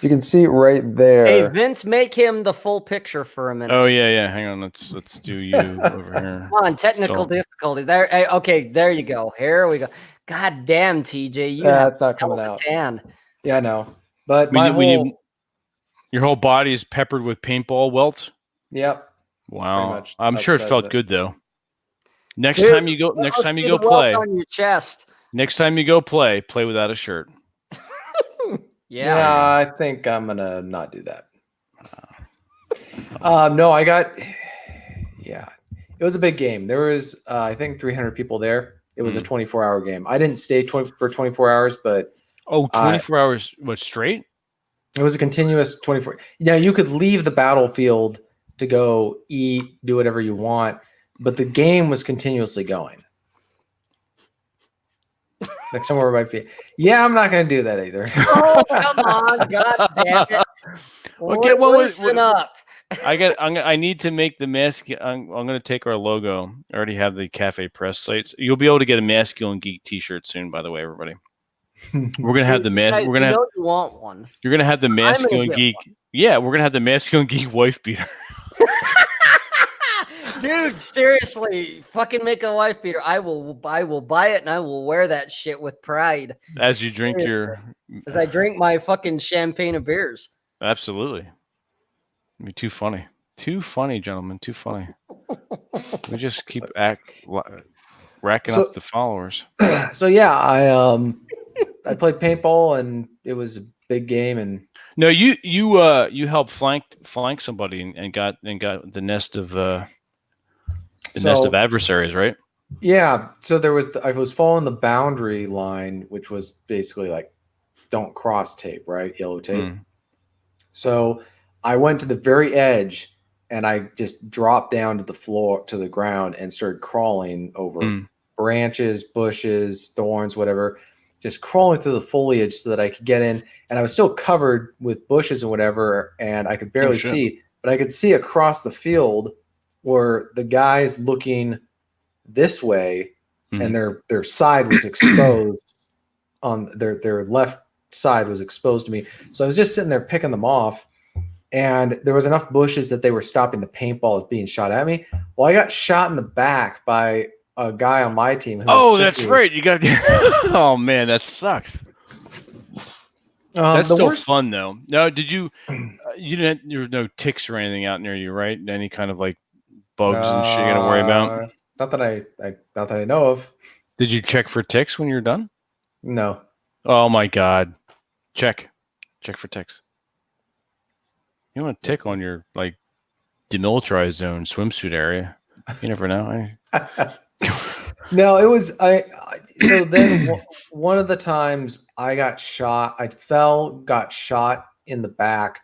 You can see right there. Hey, Vince, make him the full picture for a minute. Oh yeah. Hang on, let's do you over here. Come on, technical difficulty. There. Hey, okay, there you go. Here we go. God damn, TJ, you have not coming out. Tan. Yeah, I know. But your whole body is peppered with paintball welts. Yep. Wow. I'm sure it felt good though. Next time you go play on your chest. Next time you go play without a shirt. Yeah, I think I'm gonna not do that. No, it was a big game. There was I think 300 people there. It was a 24-hour game. I didn't stay for 24 hours, but 24 hours what, straight? It was a continuous 24. Yeah, you could leave the battlefield to go eat, do whatever you want, but the game was continuously going. Like somewhere might be. Yeah, I'm not going to do that either. Oh, come on. God damn it. Listen up. I need to make the I'm going to take our logo. I already have the Cafe Press sites. You'll be able to get a Masculine Geek t-shirt soon, by the way, everybody. We're going to have the you want one. You're going to have the Masculine Geek. Yeah, we're going to have the Masculine Geek wife beater. Dude, seriously, fucking make a wife beater. I will buy it and I will wear that shit with pride. As you drink as I drink my fucking champagne of beers. Absolutely. It'd be too funny. Too funny, gentlemen. Too funny. We just keep racking up the followers. So yeah, I played paintball and it was a big game. And no, you helped flank somebody and got the nest of nest of adversaries, right? Yeah. So I was following the boundary line, which was basically like don't cross tape, right? Yellow tape. So I went to the very edge and I just dropped down to the floor, to the ground, and started crawling over branches, bushes, thorns, whatever, just crawling through the foliage so that I could get in. And I was still covered with bushes and whatever, and I could barely see, but I could see across the field where the guys looking this way and their side was exposed on their left side was exposed to me. So I was just sitting there picking them off, and there was enough bushes that they were stopping the paintballs being shot at me. Well, I got shot in the back by a guy on my team. Oh, that's right. You got. Oh man, that sucks. That's still fun though. No, did you? There were no ticks or anything out near you, right? Any kind of like bugs and shit you got to worry about? Not that I know of. Did you check for ticks when you're done? No. Oh my God! Check for ticks. You want a tick on your like demilitarized zone swimsuit area? You never know. No, it was so then one of the times I got shot, got shot in the back,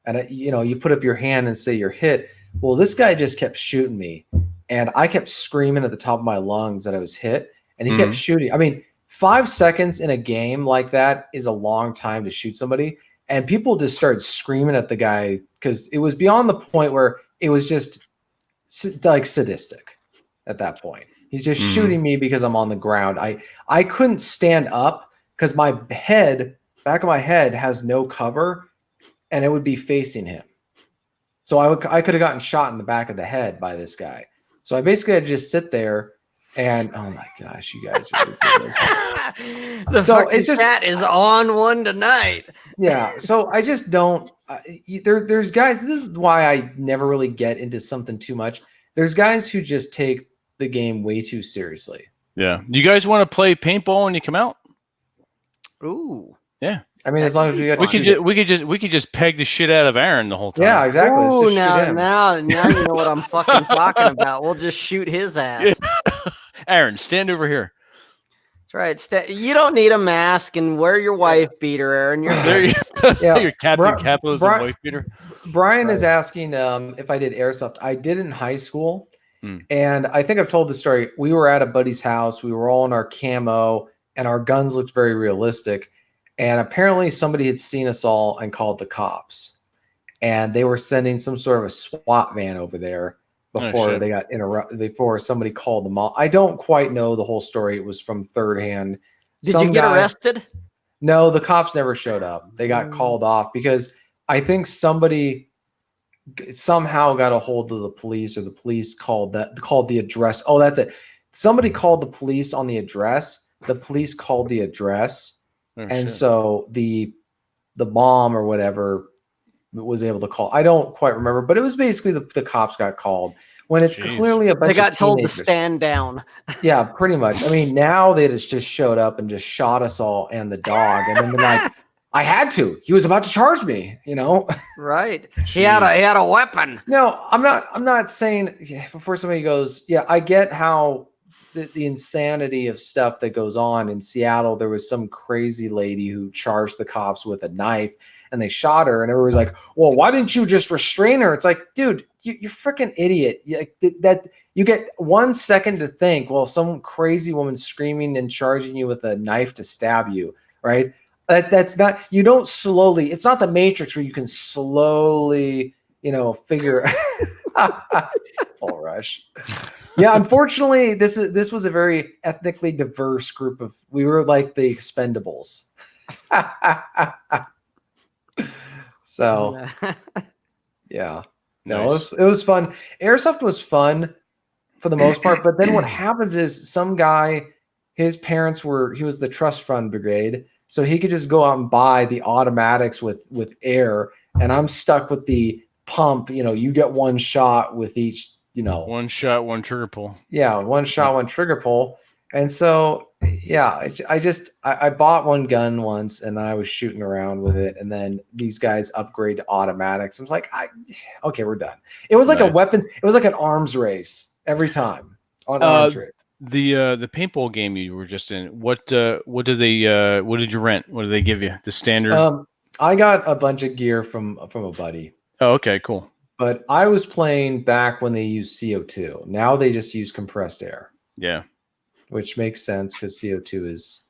and you put up your hand and say you're hit. Well, this guy just kept shooting me, and I kept screaming at the top of my lungs that I was hit, and he kept shooting. I mean, 5 seconds in a game like that is a long time to shoot somebody, and people just started screaming at the guy because it was beyond the point where it was just like sadistic at that point. He's just shooting me because I'm on the ground. I couldn't stand up because my back of my head has no cover, and it would be facing him. So I could have gotten shot in the back of the head by this guy. So I basically had to just sit there and oh my gosh, you guys are ridiculous. The fucking chat is on one tonight. Yeah. So I just don't. There's guys. This is why I never really get into something too much. There's guys who just take the game way too seriously. Yeah. You guys want to play paintball when you come out? Ooh. Yeah. I mean, as long as we could just peg the shit out of Aaron the whole time. Yeah, exactly. Ooh, now you know what I'm fucking talking about. We'll just shoot his ass. Aaron, stand over here. That's right. You don't need a mask and wear your wife beater, Aaron. You're there. Your Captain Capitalism wife beater. Brian is asking if I did airsoft. I did in high school. And I think I've told the story. We were at a buddy's house. We were all in our camo, and our guns looked very realistic. And apparently somebody had seen us all and called the cops. And they were sending some sort of a SWAT van over there before they got interrupted, before somebody called them all. I don't quite know the whole story. It was from third hand. Did you get arrested? No, the cops never showed up. They got called off because I think somebody somehow got a hold of the police, or the police called the address. Oh, that's it. Somebody called the police on the address. The police called the address. So the mom or whatever was able to call. I don't quite remember, but it was basically the cops got called when it's clearly a bunch of teenagers. They got told to stand down. Yeah, pretty much. I mean, now they just showed up and just shot us all and the dog, and then they're like, I had to. He was about to charge me, Right. He had a weapon. No, I'm not saying before somebody goes, yeah, I get how the insanity of stuff that goes on in Seattle. There was some crazy lady who charged the cops with a knife and they shot her, and everybody's like, well, why didn't you just restrain her? It's like, dude, you're freaking idiot. That you get 1 second to think, well, some crazy woman screaming and charging you with a knife to stab you, right? That's not, you don't slowly, it's not the Matrix where you can slowly, figure Paul Rush. Yeah, unfortunately, this was a very ethnically diverse group of, we were like the Expendables. So yeah. No, nice. It was fun. Airsoft was fun for the most part, but then what happens is some guy, his parents he was the trust fund brigade. So he could just go out and buy the automatics with air, and I'm stuck with the pump. You get one shot with each, one shot, one trigger pull. Yeah, one shot, one trigger pull. And so, yeah, I bought one gun once, and I was shooting around with it, and then these guys upgrade to automatics. I was like, okay, we're done. It was like a weapons. It was like an arms race every time on arms race. The paintball game you were just in, what did you rent? What did they give you? The standard? I got a bunch of gear from a buddy. Oh, okay, cool. But I was playing back when they used CO2. Now they just use compressed air. Yeah. Which makes sense because CO2 is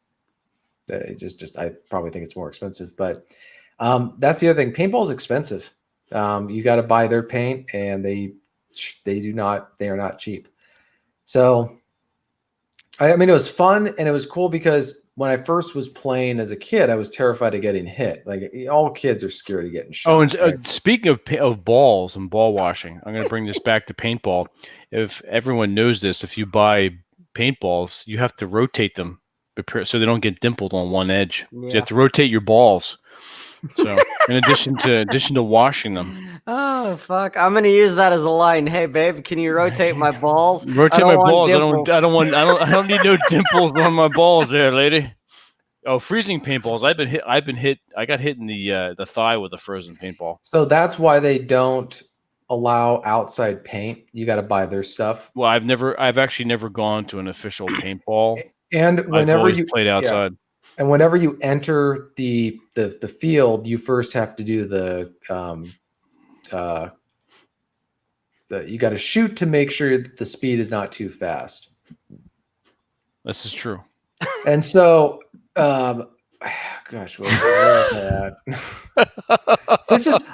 just I probably think it's more expensive. But that's the other thing. Paintball is expensive. You got to buy their paint, and they are not cheap. So I mean, it was fun and it was cool because when I first was playing as a kid, I was terrified of getting hit. Like all kids are scared of getting shot. Oh, and right? Speaking of balls and ball washing, I'm going to bring this back to paintball. If everyone knows this, if you buy paintballs, you have to rotate them so they don't get dimpled on one edge. Yeah. So you have to rotate your balls. So, in addition to washing them. Oh fuck! I'm gonna use that as a line. Hey, babe, can you rotate my balls? Rotate my balls. I don't need no dimples on my balls, there, lady. Oh, freezing paintballs. I've been hit. I got hit in the thigh with a frozen paintball. So that's why they don't allow outside paint. You got to buy their stuff. Well, I've actually never gone to an official paintball. And whenever you played outside. And whenever you enter the field, you first have to do you got to shoot to make sure that the speed is not too fast. This is true. And so, gosh, what was that?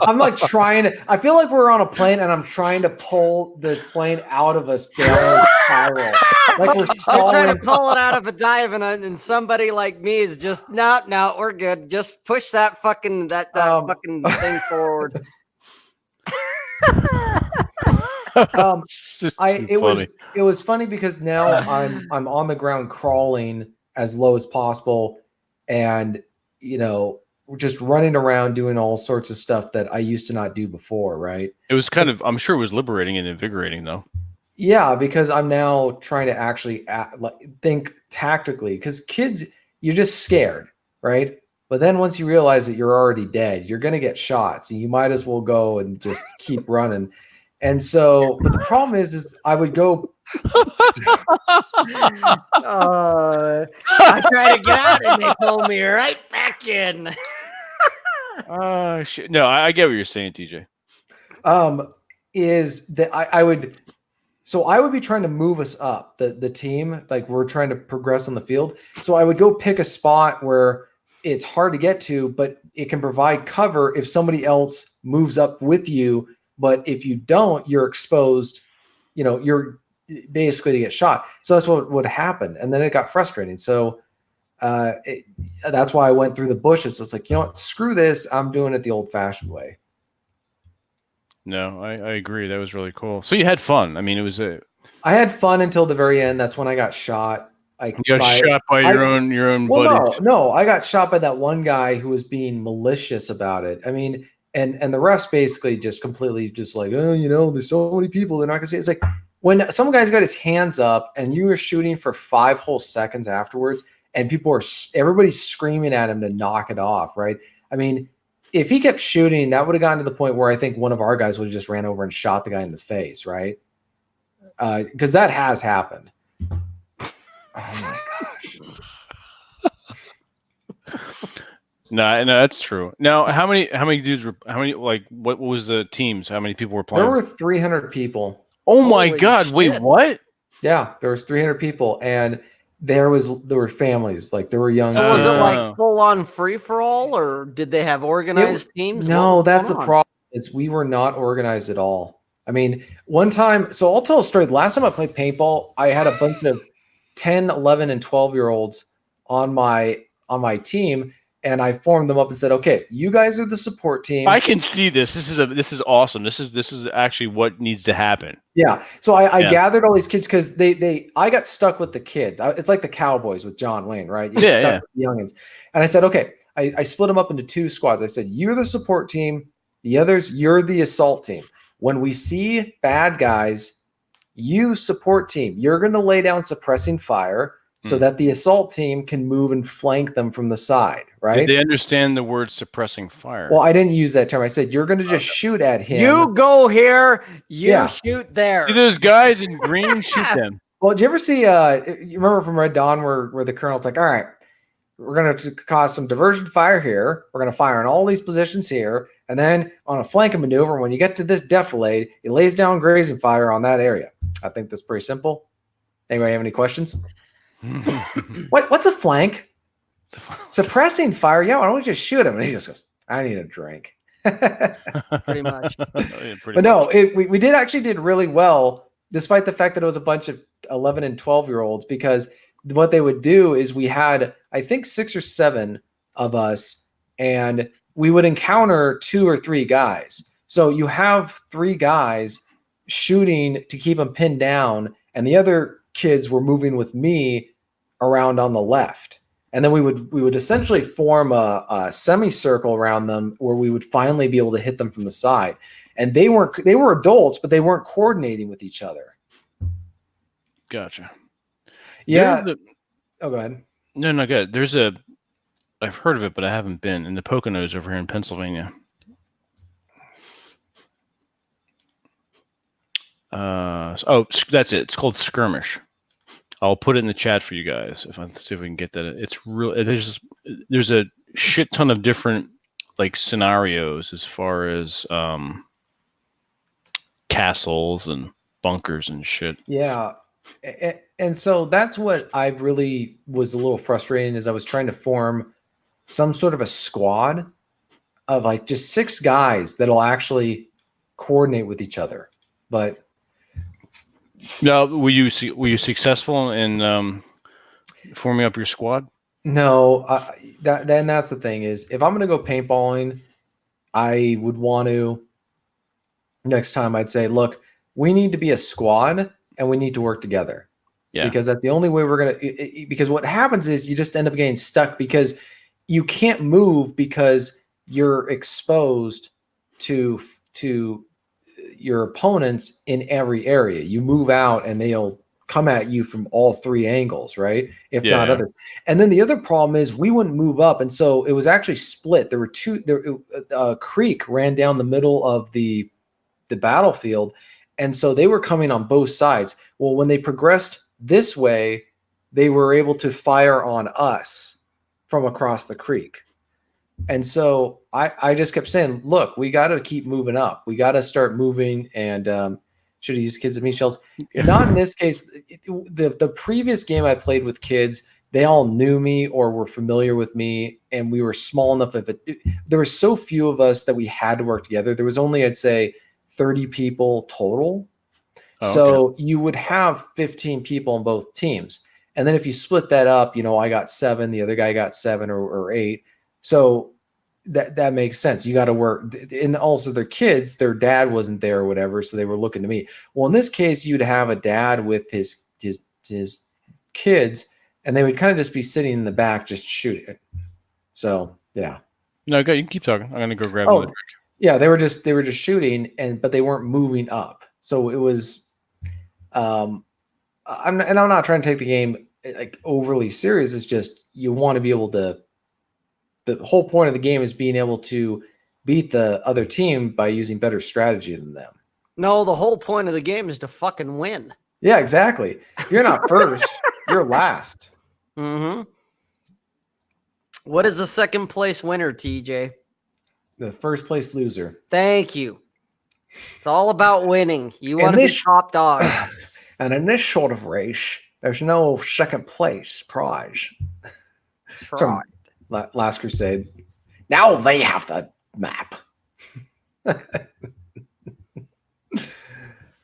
I'm like trying to. I feel like we're on a plane, and I'm trying to pull the plane out of us down a spiral. Like we're trying to pull it out of a dive, and somebody like me is just no, we're good. Just push that fucking fucking thing forward. It was funny because now I'm on the ground crawling as low as possible, and we're just running around doing all sorts of stuff that I used to not do before, right? It was I'm sure it was liberating and invigorating though. Yeah, because I'm now trying to actually think tactically, because kids, you're just scared, right? But then once you realize that you're already dead, you're going to get shot. So you might as well go and just keep running. And so, but the problem is I would go. I try to get out and they pull me right back in. Shit. No, I get what you're saying, TJ. Is that I would be trying to move us up, the team, like we're trying to progress on the field. So I would go pick a spot where it's hard to get to, but it can provide cover if somebody else moves up with you. But if you don't, you're exposed, you're basically to get shot. So that's what would happen. And then it got frustrating. So that's why I went through the bushes. It's like, you know what, screw this. I'm doing it the old fashioned way. No, I agree. That was really cool. So you had fun. I mean, I had fun until the very end. That's when I got shot. You got shot by your own buddies. No, I got shot by that one guy who was being malicious about it. I mean, and the refs basically just completely just like, there's so many people, they're not gonna see it. It's like when some guy's got his hands up and you were shooting for 5 whole seconds afterwards, and everybody's screaming at him to knock it off, right? I mean, if he kept shooting, that would have gotten to the point where I think one of our guys would have just ran over and shot the guy in the face, right? Because that has happened. Oh my gosh. No, that's true. Now, how many dudes were? What was the teams? How many people were playing? There were 300 people. Oh my God! Shit. Wait, what? Yeah, there was 300 people, and there were families, like there were young. So was it like full on free for all, or did they have organized teams? No, that's the problem. We were not organized at all. I mean, one time, so I'll tell a story. Last time I played paintball, I had a bunch of 10, 11, and 12-year-olds on my team. And I formed them up and said, "Okay, you guys are the support team." I can see this. This is awesome. This is actually what needs to happen. Yeah. So I gathered all these kids because I got stuck with the kids. It's like the Cowboys with John Wayne, right? You get stuck with the youngins. And I said, "Okay." I split them up into 2 squads. I said, "You're the support team. The others, you're the assault team. When we see bad guys, you support team. You're going to lay down suppressing fire." So that the assault team can move and flank them from the side, right? Did they understand the word suppressing fire? Well, I didn't use that term. I said, you're going to just shoot at him. You go here, shoot there. See those guys in green, shoot them. Well, did you ever see, you remember from Red Dawn where the colonel's like, all right, we're going to cause some diversion fire here. We're going to fire in all these positions here. And then on a flanking maneuver, when you get to this defilade, he lays down grazing fire on that area. I think that's pretty simple. Anybody have any questions? What's a flank? Suppressing fire. Yeah, why don't we just shoot him? And he just goes, I need a drink. Pretty much. But no, we did really well, despite the fact that it was a bunch of 11 and 12-year-olds, because what they would do is we had, I think, 6 or 7 of us, and we would encounter 2 or 3 guys. So you have 3 guys shooting to keep them pinned down, and the other kids were moving with me around on the left. and then we would essentially form a semicircle around them where we would finally be able to hit them from the side. And they were adults, but they weren't coordinating with each other. Gotcha. Yeah. Oh, go ahead. No, good. I've heard of it, but I haven't been in the Poconos over here in Pennsylvania. That's it. It's called Skirmish. I'll put it in the chat for you guys see if we can get that. It's real. There's a shit ton of different like scenarios as far as castles and bunkers and shit. Yeah. And so that's what I really was a little frustrating is I was trying to form some sort of a squad of like just 6 guys that'll actually coordinate with each other. But now, were you successful in forming up your squad? No, that's the thing is if I'm going to go paintballing, I would want to next time I'd say, look, we need to be a squad and we need to work together. Yeah. Because that's the only way we're going to, because what happens is you just end up getting stuck because you can't move because you're exposed to your opponents in every area. You move out and they'll come at you from all 3 angles, right? If not other. And then the other problem is we wouldn't move up. And so it was actually split. There were a creek ran down the middle of the battlefield. And so they were coming on both sides. Well, when they progressed this way, they were able to fire on us from across the creek. And so I just kept saying, look, we got to keep moving up. We got to start moving. And should have used kids as meat shells. Not in this case. The previous game I played with kids, they all knew me or were familiar with me. And we were small enough that there were so few of us that we had to work together. There was only, I'd say, 30 people total. Oh, so okay. You would have 15 people on both teams. And then if you split that up, I got 7, the other guy got 7 or 8. So that makes sense. You got to work. And also their kids, their dad wasn't there or whatever. So they were looking to me. Well, in this case, you'd have a dad with his kids and they would kind of just be sitting in the back, just shooting. So, yeah. No, go. You can keep talking. I'm going to go grab another drink. Yeah, they were just shooting, but they weren't moving up. So it was. I'm not trying to take the game like overly serious. It's just you want to be able to. The whole point of the game is being able to beat the other team by using better strategy than them. No, the whole point of the game is to fucking win. Yeah, exactly. If you're not first, you're last. Mm-hmm. What is the second place winner, TJ? The first place loser. Thank you. It's all about winning. You want to be top dog. And in this sort of race, there's no second place prize. From Last Crusade. Now they have the map.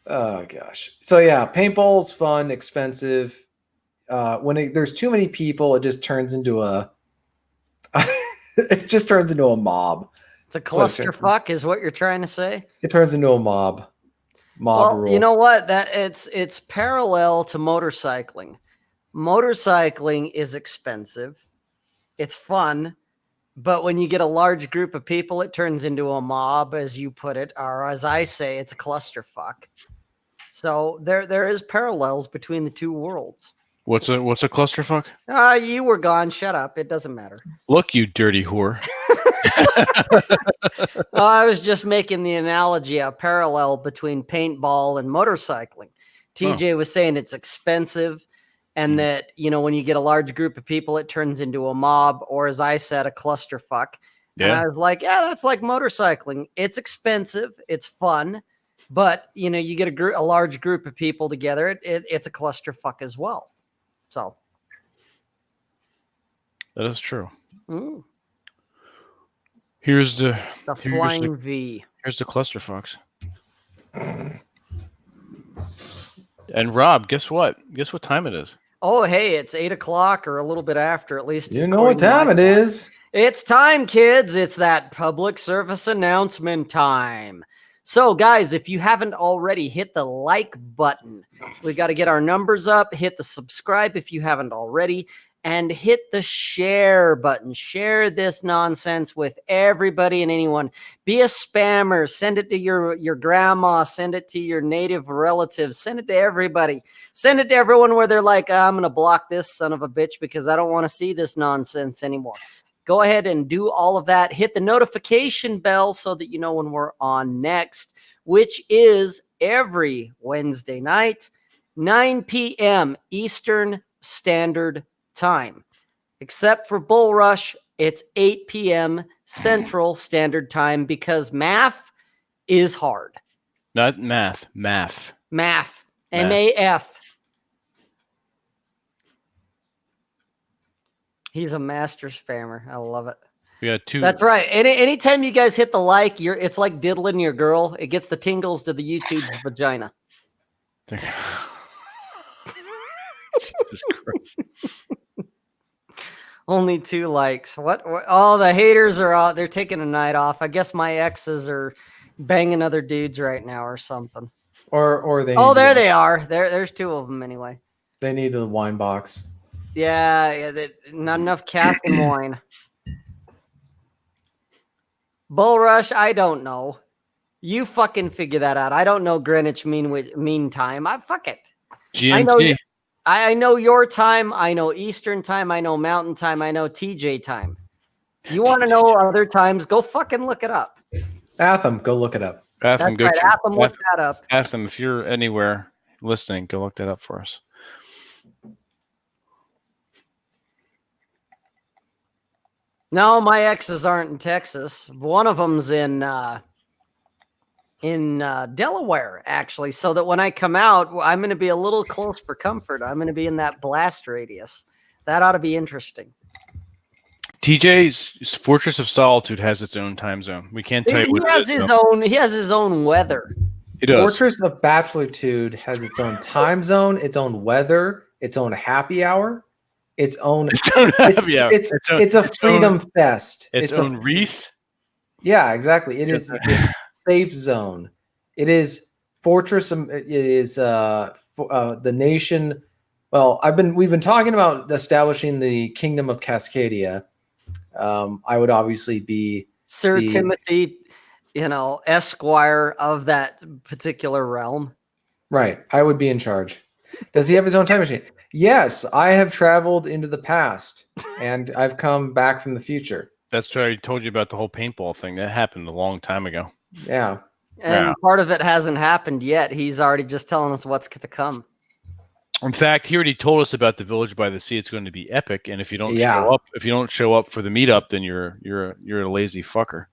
Oh gosh. So yeah, paintball's fun, expensive. When there's too many people, it just turns into a mob. It's a clusterfuck, is what you're trying to say. It turns into a mob. Well, rule. You know what? That it's parallel to motorcycling. Motorcycling is expensive. It's fun, but when you get a large group of people, it turns into a mob, as you put it, or as I say, it's a clusterfuck. So there is parallels between the two worlds. What's a clusterfuck? You were gone. Shut up. It doesn't matter. Look, you dirty whore. I was just making the analogy, a parallel between paintball and motorcycling. TJ was saying it's expensive and that, when you get a large group of people, it turns into a mob, or as I said, a clusterfuck. Yeah. And I was like, yeah, that's like motorcycling. It's expensive. It's fun. But, you get a large group of people together. It's a clusterfuck as well. So. That is true. Mm. Here's the flying V. Here's the clusterfucks. And Rob, guess what? Guess what time it is? Oh, hey, it's 8:00 or a little bit after, at least. You know what time it is. It's time, kids. It's that public service announcement time. So, guys, if you haven't already, hit the like button. We got to get our numbers up. Hit the subscribe if you haven't already. and hit the share button. Share this nonsense with everybody and anyone. Be a spammer. Send it to your grandma. Send it to your native relatives. Send it to everybody. Send it to everyone where they're like, I'm going to block this son of a bitch because I don't want to see this nonsense anymore. Go ahead and do all of that. Hit the notification bell so that you know when we're on next, which is every Wednesday night, 9 p.m. Eastern Standard Time. Except for Bull Rush, it's 8 p.m. Central Standard Time because math is hard. Not math. Math. M-A-F. He's a master spammer. I love it. We got 2. That's right. Anytime you guys hit the like, it's like diddling your girl. It gets the tingles to the YouTube vagina. Jesus Christ. Only 2 likes. What? Oh, the haters are out. They're taking a night off. I guess my exes are banging other dudes right now or something. Or they. Oh, there they are. There's 2 of them anyway. They need the wine box. Yeah, not enough cats and wine. Bull Rush, I don't know. You fucking figure that out. I don't know Greenwich Mean Time. Fuck it. GMT. I know your time. I know Eastern Time. I know Mountain Time. I know TJ Time. You want to know other times? Go fucking look it up. Atham, go look it up. Atham, That's right. Atham, look that up. Atham, if you're anywhere listening, go look that up for us. No, my exes aren't in Texas. One of them's in Delaware, actually, so that when I come out, I'm going to be a little close for comfort. I'm going to be in that blast radius. That ought to be interesting. TJ's Fortress of Solitude has its own time zone. We can't tell you what he has his own weather. He does. Fortress of Bachelortude has its own time zone, its own weather, its own happy hour, its own. It's a freedom fest. Its own Reese. Yeah, exactly. It is a safe zone. It is Fortress. It is the nation. Well, we've been talking about establishing the Kingdom of Cascadia. I would obviously be Sir Timothy, Esquire of that particular realm. Right. I would be in charge. Does he have his own time machine? Yes, I have traveled into the past and I've come back from the future. That's what I told you about the whole paintball thing. That happened a long time ago. Yeah. And part of it hasn't happened yet. He's already just telling us what's to come. In fact, he already told us about the Village by the Sea. It's going to be epic, and if you don't show up for the meetup, then you're a lazy fucker.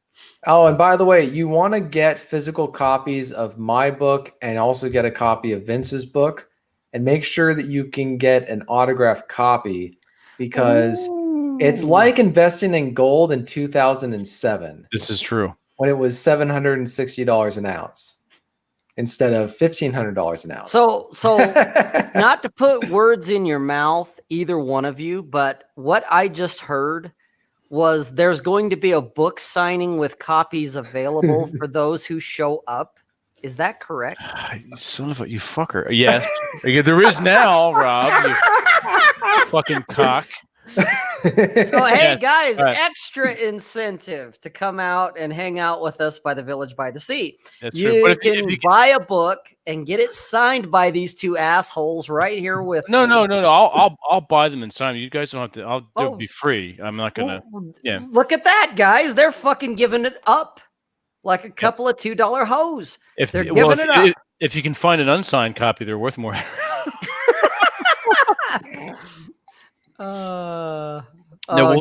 Oh, and by the way, you want to get physical copies of my book and also get a copy of Vince's book, and make sure that you can get an autographed copy because it's like investing in gold in 2007. This is true. When it was $760 an ounce. Instead of $1,500 an ounce. So not to put words in your mouth, either one of you, but what I just heard was there's going to be a book signing with copies available for those who show up. Is that correct? Son of a you fucker. Yes. There is now, Rob. You fucking cock. So hey guys, extra incentive to come out and hang out with us by the Village by the Sea. That's you can buy a book and get it signed by these 2 assholes right here with me. No. I'll buy them and sign them. You guys don't have to. They'll be free. I'm not gonna. Yeah. Look at that, guys. They're fucking giving it up like a couple of $2 hoes. They're giving it up. If you can find an unsigned copy, they're worth more.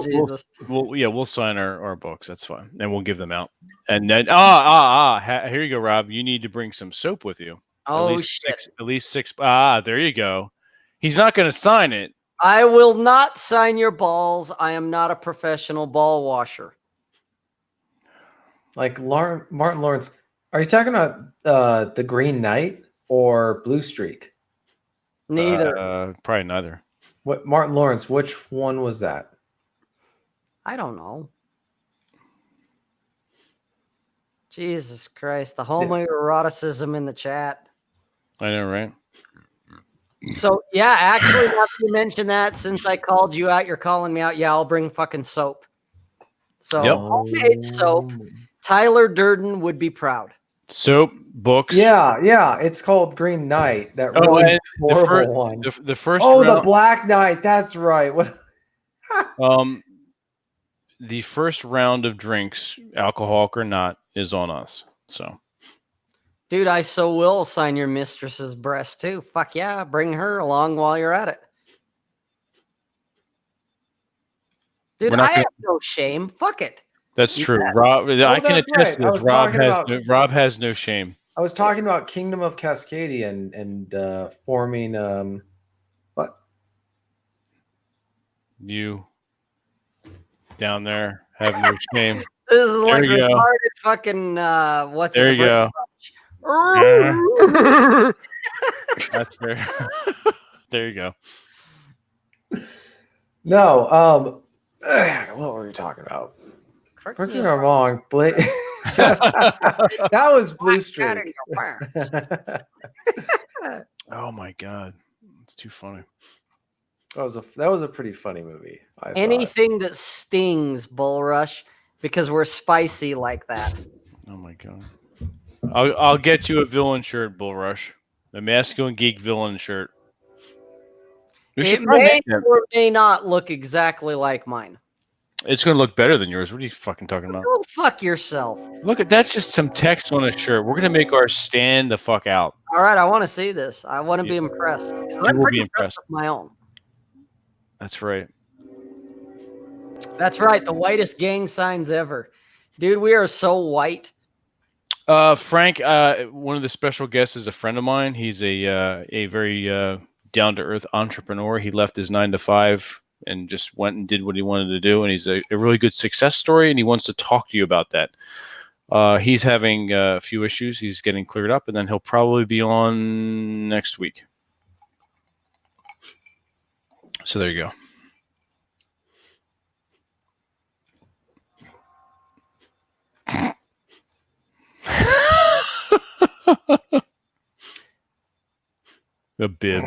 Jesus. We'll sign our books. That's fine, and we'll give them out. And then here you go, Rob. You need to bring some soap with you. Shit! At least 6. There you go. He's not going to sign it. I will not sign your balls. I am not a professional ball washer. Like Martin Lawrence, are you talking about the Green Knight or Blue Streak? Neither. Probably neither. What Martin Lawrence? Which one was that? I don't know. Jesus Christ, the homoeroticism in the chat. I know, right? So yeah, actually, now that you mentioned that, since I called you out, you're calling me out. Yeah, I'll bring fucking soap. So homemade soap. Tyler Durden would be proud. Soap, books. Yeah, it's called Green Knight. That really horrible one. The first. Oh, the Black Knight. That's right. What? The first round of drinks, alcoholic or not, is on us. So, dude, I so will sign your mistress's breast too. Fuck yeah, bring her along while you're at it. Dude, I have no shame. Fuck it. That's true. Rob, I can attest to this. Rob has no shame. I was talking about Kingdom of Cascadia and forming what? You down there have no shame. This is like retarded fucking what's there it? There you go. That's fair. There you go. No, what were we talking about? Correct me if I'm wrong. That was Blue Streak. Oh my god, it's too funny. That was a pretty funny movie. Anything that stings, Bull Rush, because we're spicy like that. Oh my god. I'll get you a villain shirt, Bull Rush. The masculine geek villain shirt. It may or may not look exactly like mine. It's going to look better than yours. What are you fucking talking about? Go fuck yourself. Look, that's just some text on a shirt. We're going to make ours stand the fuck out. All right, I want to see this. I want to be impressed. You will be impressed with my own. That's right. That's right. The whitest gang signs ever. Dude, we are so white. Frank, one of the special guests is a friend of mine. He's a very down-to-earth entrepreneur. He left his 9-to-5 and just went and did what he wanted to do. And he's a really good success story, and he wants to talk to you about that. He's having a few issues. He's getting cleared up, and then he'll probably be on next week. So there you go. A bib.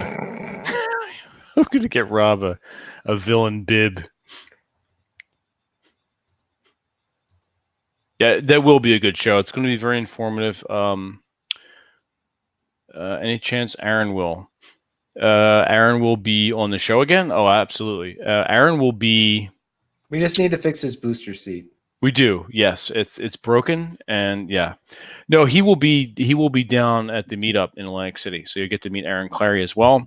I'm going to get Rob a villain bib. Yeah, that will be a good show. It's going to be very informative. Any chance Aaron will? Aaron will be on the show again? Oh, absolutely. Aaron will be... We just need to fix his booster seat. We do, yes. It's broken, and yeah. No, he will be down at the meetup in Atlantic City, so you get to meet Aaron Clary as well.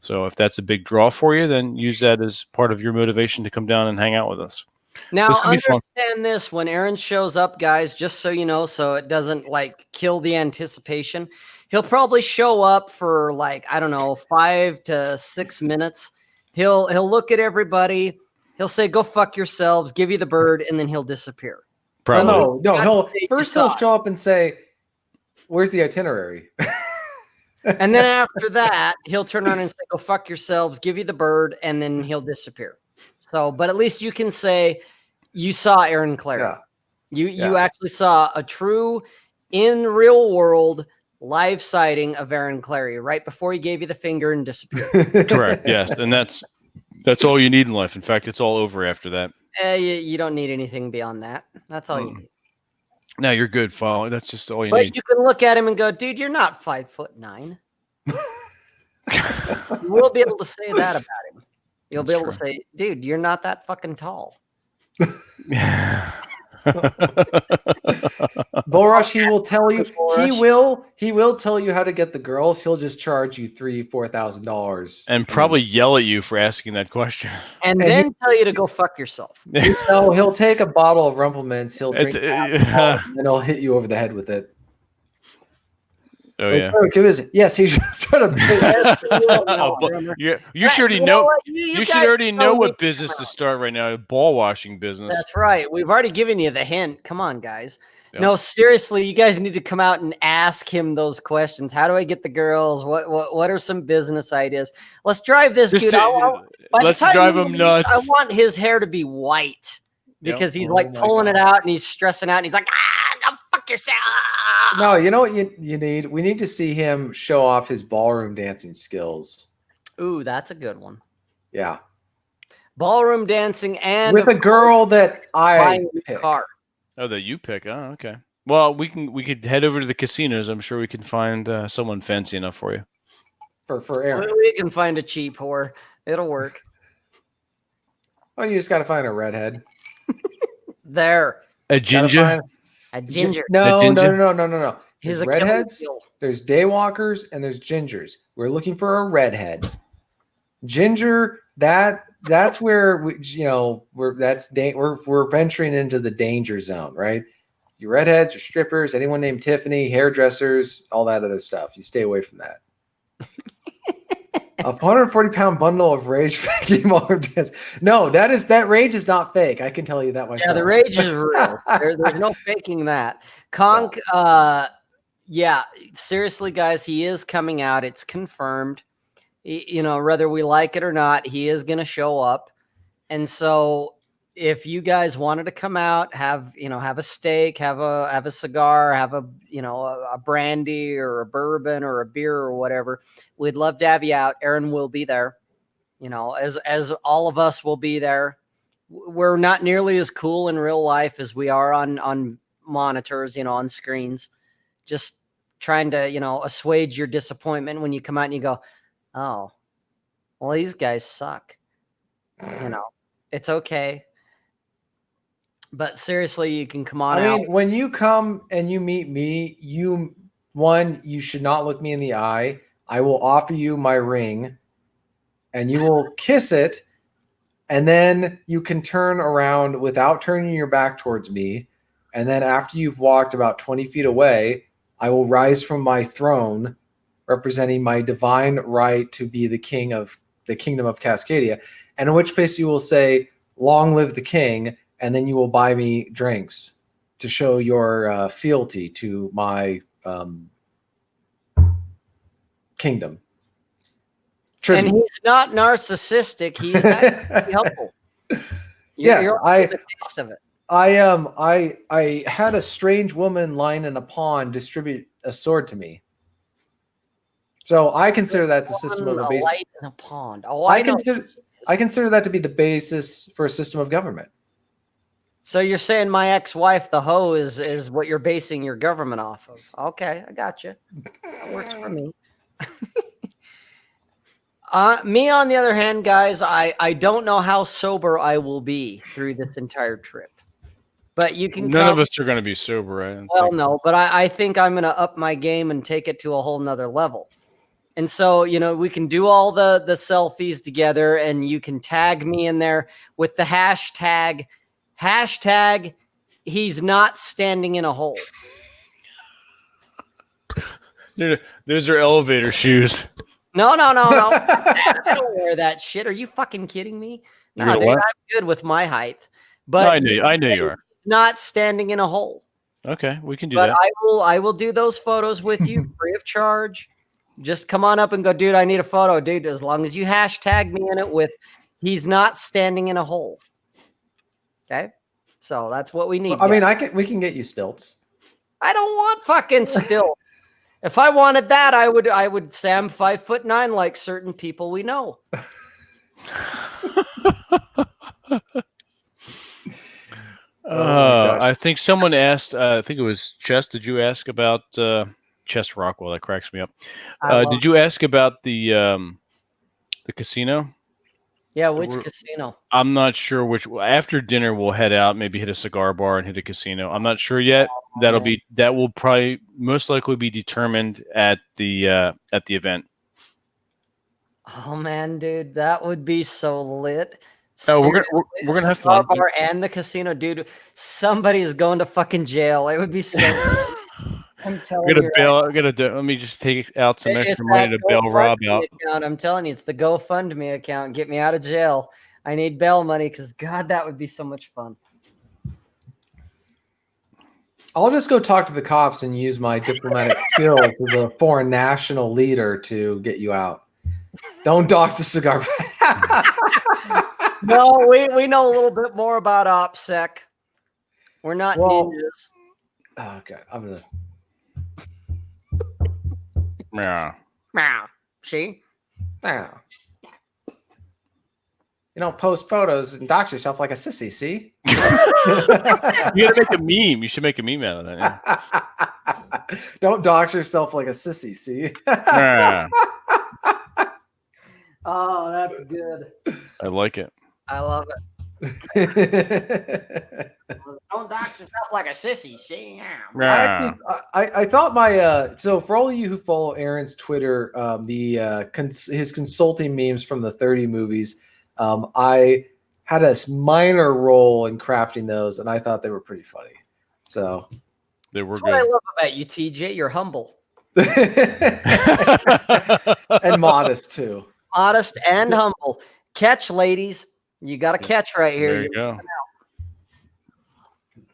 So if that's a big draw for you, then use that as part of your motivation to come down and hang out with us. Now, understand this, when Aaron shows up, guys, just so you know, so it doesn't like kill the anticipation. He'll probably show up for like, I don't know, 5 to 6 minutes. He'll look at everybody. He'll say, "Go fuck yourselves," give you the bird, and then he'll disappear. Probably. No. He'll show up and say, "Where's the itinerary?" And then after that, he'll turn around and say, "Go fuck yourselves," give you the bird, and then he'll disappear. So, but at least you can say you saw Aaron Clary. Yeah. You actually saw a true, in real world live sighting of Aaron Clary right before he gave you the finger and disappeared. Correct. Yes, and that's all you need in life. In fact, it's all over after that. You don't need anything beyond that. That's all you need. No, you're good, Follow. That's just all you need. But you can look at him and go, "Dude, you're not 5'9". You will be able to say that about him. You'll be able to say, "Dude, you're not that fucking tall." Bull Rush, he will tell you. He will tell you how to get the girls. He'll just charge you $3,000-$4,000 and probably yell at you for asking that question, and then tell you to go fuck yourself. He'll take a bottle of Rumplemints. He'll drink and then he'll hit you over the head with it. Oh yeah. Yes, he just sort of. You should already know. You should already know what business to start right now. Ball washing business. That's right. We've already given you the hint. Come on, guys. Yep. No, seriously, you guys need to come out and ask him those questions. How do I get the girls? What are some business ideas? Let's drive this dude. Let's drive him nuts. I want his hair to be white because he's like pulling it out and he's stressing out and he's like, go fuck yourself. No, you know what you need? We need to see him show off his ballroom dancing skills. Ooh, that's a good one. Yeah. Ballroom dancing and with a girl that I pick. Car. Oh, that you pick. Oh, okay. Well, we could head over to the casinos. I'm sure we can find someone fancy enough for you. For Aaron. We can find a cheap whore. It'll work. Oh, you just got to find a redhead. There. A ginger. A ginger. No. His There's redheads, there's daywalkers, and there's gingers. We're looking for a redhead. Ginger, that's where we're venturing into the danger zone, right? Your redheads, your strippers, anyone named Tiffany, hairdressers, all that other stuff. You stay away from that. A 140-pound bundle of rage faking dance. No, that rage is not fake. I can tell you that myself. Yeah, the rage is real. There's no faking that. Conk, yeah, seriously, guys, he is coming out. It's confirmed. You know, whether we like it or not, he is going to show up. And so if you guys wanted to come out, have a steak, have a cigar, have a brandy or a bourbon or a beer or whatever, we'd love to have you out. Aaron will be there, as all of us will be there. We're not nearly as cool in real life as we are on monitors, on screens. Just trying to, assuage your disappointment when you come out and you go, oh, well, these guys suck. It's okay. But seriously, you can come on out. I mean, when you come and you meet me, you should not look me in the eye. I will offer you my ring and you will kiss it. And then you can turn around without turning your back towards me. And then after you've walked about 20 feet away, I will rise from my throne, representing my divine right to be the king of the kingdom of Cascadia. And in which case you will say, long live the king. And then you will buy me drinks to show your fealty to my kingdom. Tribute. And he's not narcissistic. He's actually helpful. Yes, I had a strange woman lying in a pond distribute a sword to me. So I consider that the system of a basic. Light in a pond. Oh, I consider that to be the basis for a system of government. So you're saying my ex-wife, the hoe, is what you're basing your government off of? Okay, I got you. That works for me. Me, on the other hand, guys, I don't know how sober I will be through this entire trip. But you can. None of us are going to be sober, right? Well, no, but I think I'm going to up my game and take it to a whole nother level. And so, we can do all the selfies together, and you can tag me in there with the hashtag he's not standing in a hole. Those are elevator shoes. No. I don't wear that shit. Are you fucking kidding me? No, dude, I'm good with my height. But no, I know you are. Not standing in a hole. Okay, we can do that. But I will do those photos with you free of charge. Just come on up and go, dude, I need a photo, dude. As long as you hashtag me in it with he's not standing in a hole. Okay? So that's what we need. Well, I mean, we can get you stilts. I don't want fucking stilts. If I wanted that, I would say I'm 5'9", like certain people we know. I think someone asked. I think it was Chess. Did you ask about Chess Rockwell? That cracks me up. Did you ask about the casino? Yeah, which casino? I'm not sure which. After dinner, we'll head out, maybe hit a cigar bar and hit a casino. I'm not sure yet. That will probably most likely be determined at the event. Oh man, dude, that would be so lit. Oh, we're gonna have fun. Bar and the casino, dude. Somebody is going to fucking jail. It would be so. I'm telling you. Let me just take out some extra money to bail Rob out. Account. I'm telling you, it's the GoFundMe account. Get me out of jail. I need bail money because God, that would be so much fun. I'll just go talk to the cops and use my diplomatic skills as a foreign national leader to get you out. Don't dox the cigar. No, we know a little bit more about OPSEC. We're not ninjas. Okay, I'm gonna. Yeah. See? Yeah. post photos and dox yourself like a sissy. See, you gotta make a meme. You should make a meme out of that. Yeah. Don't dox yourself like a sissy. See. Oh, that's good. I like it. I love it. Don't dox yourself like a sissy. See, I thought my so for all of you who follow Aaron's Twitter, his consulting memes from the 30 movies, I had a minor role in crafting those, and I thought they were pretty funny. So they were that's good. What I love about you, TJ. You're humble and modest too. Modest and humble. Catch, ladies. You got to catch right here. There you go.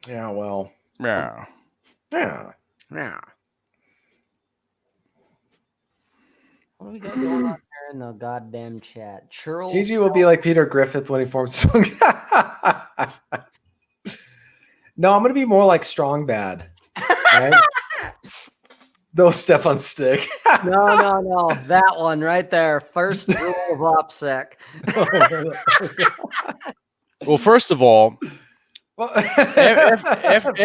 Yeah, well. Yeah. What do we got going on there in the goddamn chat? Churls. TG will be like Peter Griffith when he forms song. No, I'm going to be more like Strong Bad. Right? Those step on stick. No. That one right there. First rule of OPSEC. Well, first of all, after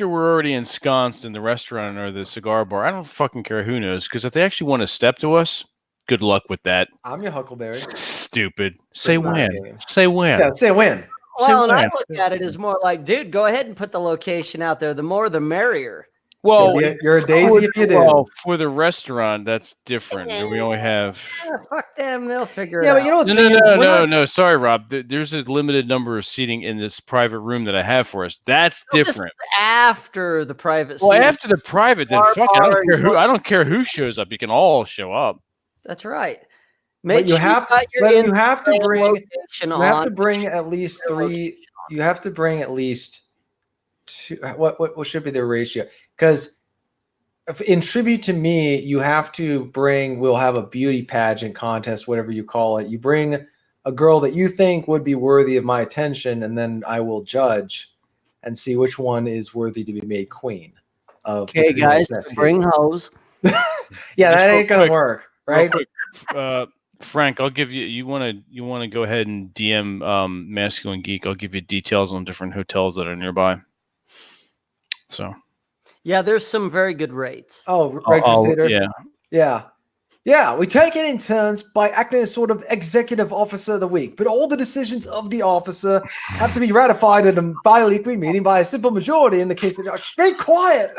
we're already ensconced in the restaurant or the cigar bar, I don't fucking care who knows, because if they actually want to step to us, good luck with that. I'm your Huckleberry. Stupid. Say when. Say when. Yeah, say when. Well, and I look at it as more like, dude, go ahead and put the location out there. The more, the merrier. Well, you're a daisy if you do. Well, for the restaurant, that's different. We only have. Yeah, fuck them. They'll figure it out. But you know, no. Sorry, Rob. There's a limited number of seating in this private room that I have for us. That's different. After the private. Well, after the private, then fuck it. I don't care who shows up. You can all show up. That's right. But you have to bring at least three. You have to bring at least two. What should be the ratio? Because in tribute to me, you have to bring. We'll have a beauty pageant contest, whatever you call it. You bring a girl that you think would be worthy of my attention, and then I will judge and see which one is worthy to be made queen. Okay, guys, bring hoes. Yeah, that ain't gonna work, right? Frank, I'll give you. You want to go ahead and DM Masculine Geek. I'll give you details on different hotels that are nearby. So. Yeah, there's some very good rates. Oh, Red Crusader. Yeah. We take it in turns by acting as sort of executive officer of the week, but all the decisions of the officer have to be ratified at a bi-weekly meeting by a simple majority. In the case of be quiet.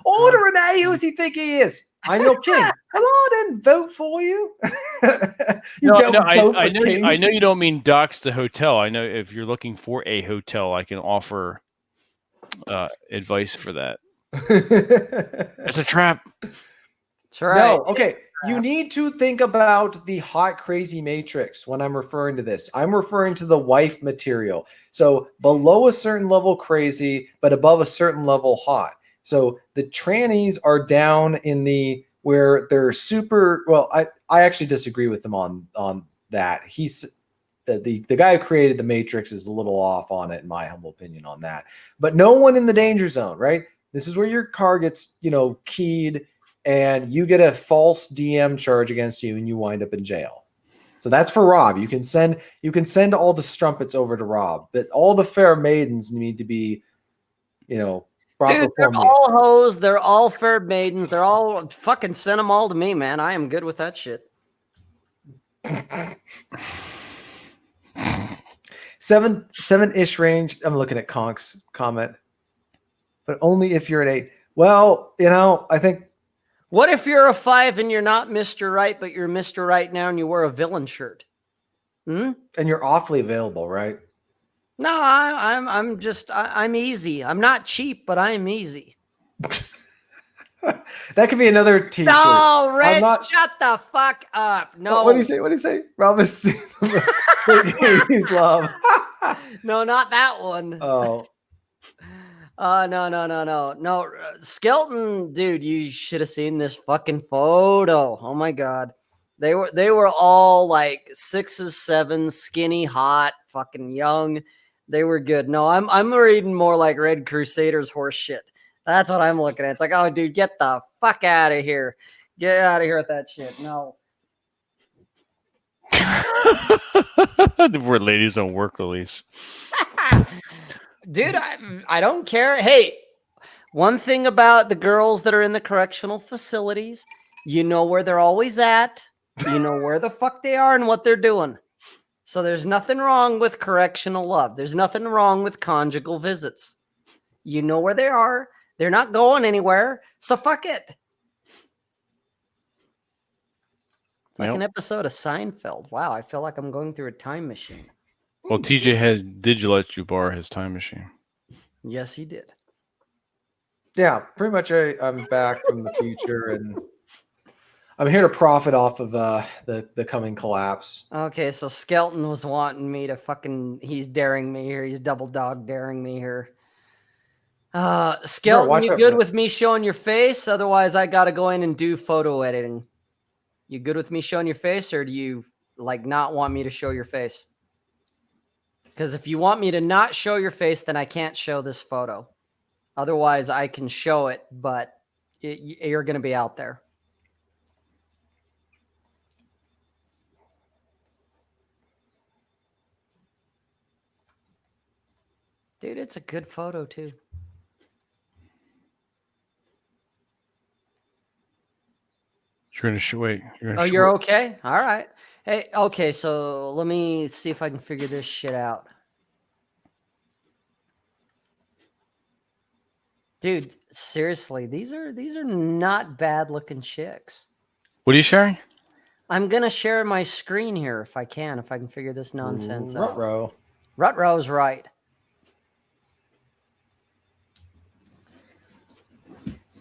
Order Renee, who does he think he is? I'm your king. Well, I didn't vote for you. I know you don't mean dox the hotel. I know if you're looking for a hotel, I can offer advice for that. It's a trap. That's right. No, okay. You need to think about the hot, crazy matrix when I'm referring to this. I'm referring to the wife material. So below a certain level crazy, but above a certain level hot. So the trannies are down in the where they're super. Well, I actually disagree with him on that. He's the guy who created the Matrix is a little off on it, in my humble opinion, on that. But no one in the danger zone, right? This is where your car gets keyed, and you get a false DM charge against you, and you wind up in jail. So that's for Rob. You can send all the strumpets over to Rob, but all the fair maidens need to be, Dude, they're all hoes. They're all fair maidens. They're all fucking send them all to me, man. I am good with that shit. 7-ish range. I'm looking at Conk's comment, but only if you're at 8. Well, I think. What if you're a 5 and you're not Mr. Right, but you're Mr. Right now and you wear a villain shirt? And you're awfully available, right? No, I'm easy. I'm not cheap, but I'm easy. That could be another t-shirt. No, Rich, shut the fuck up. No. What do you say? Rob is use love. No, not that one. Oh. No. Skeleton, dude, you should have seen this fucking photo. Oh my god. They were all like 6s, 7s, skinny, hot, fucking young. They were good. No, I'm reading more like Red Crusaders horse shit. That's what I'm looking at. It's like, oh, dude, get the fuck out of here. Get out of here with that shit. No. We're ladies on work release. Dude, I don't care. Hey, one thing about the girls that are in the correctional facilities, you know where they're always at. You know where the fuck they are and what they're doing. So there's nothing wrong with correctional love. There's nothing wrong with conjugal visits. You know where they are. They're not going anywhere. So fuck it. It's like an episode of Seinfeld. Wow, I feel like I'm going through a time machine. Well, TJ did you let you borrow his time machine? Yes, he did. Yeah, pretty much. I'm back from the future, and I'm here to profit off of the coming collapse. Okay, so Skelton was wanting me to fucking. He's daring me here. He's double dog daring me here. Skelton, you good with me showing your face? Otherwise, I gotta go in and do photo editing. You good with me showing your face, or do you like not want me to show your face? Because if you want me to not show your face, then I can't show this photo. Otherwise, I can show it, but you're going to be out there. Dude, it's a good photo, too. You're going to wait. You're okay? All right. Hey, okay, so let me see if I can figure this shit out. Dude, seriously, these are not bad looking chicks. What are you sharing? I'm gonna share my screen here if I can figure this nonsense out. Rutro's right.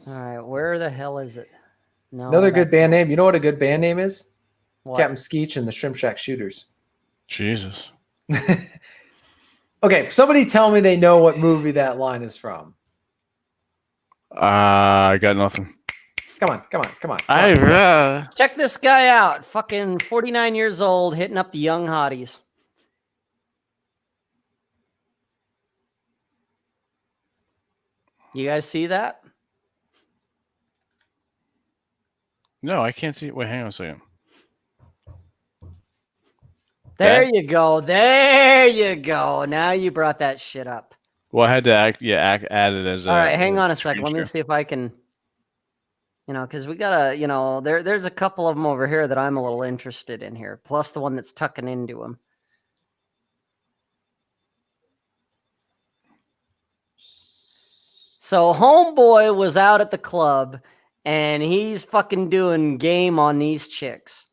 All right, where the hell is it? No. Another good band name. You know what a good band name is? What? Captain Skeech and the Shrimp Shack Shooters. Jesus. Okay, somebody tell me they know what movie that line is from. I got nothing. Come on. Check this guy out. Fucking 49 years old, hitting up the young hotties. You guys see that? No, I can't see it. Wait, hang on a second. There you go. There you go. Now you brought that shit up. Well, I had to add it as a... All right, hang on a second. Let me see if I can... because we got to, there's a couple of them over here that I'm a little interested in here, plus the one that's tucking into him. So homeboy was out at the club, and he's fucking doing game on these chicks.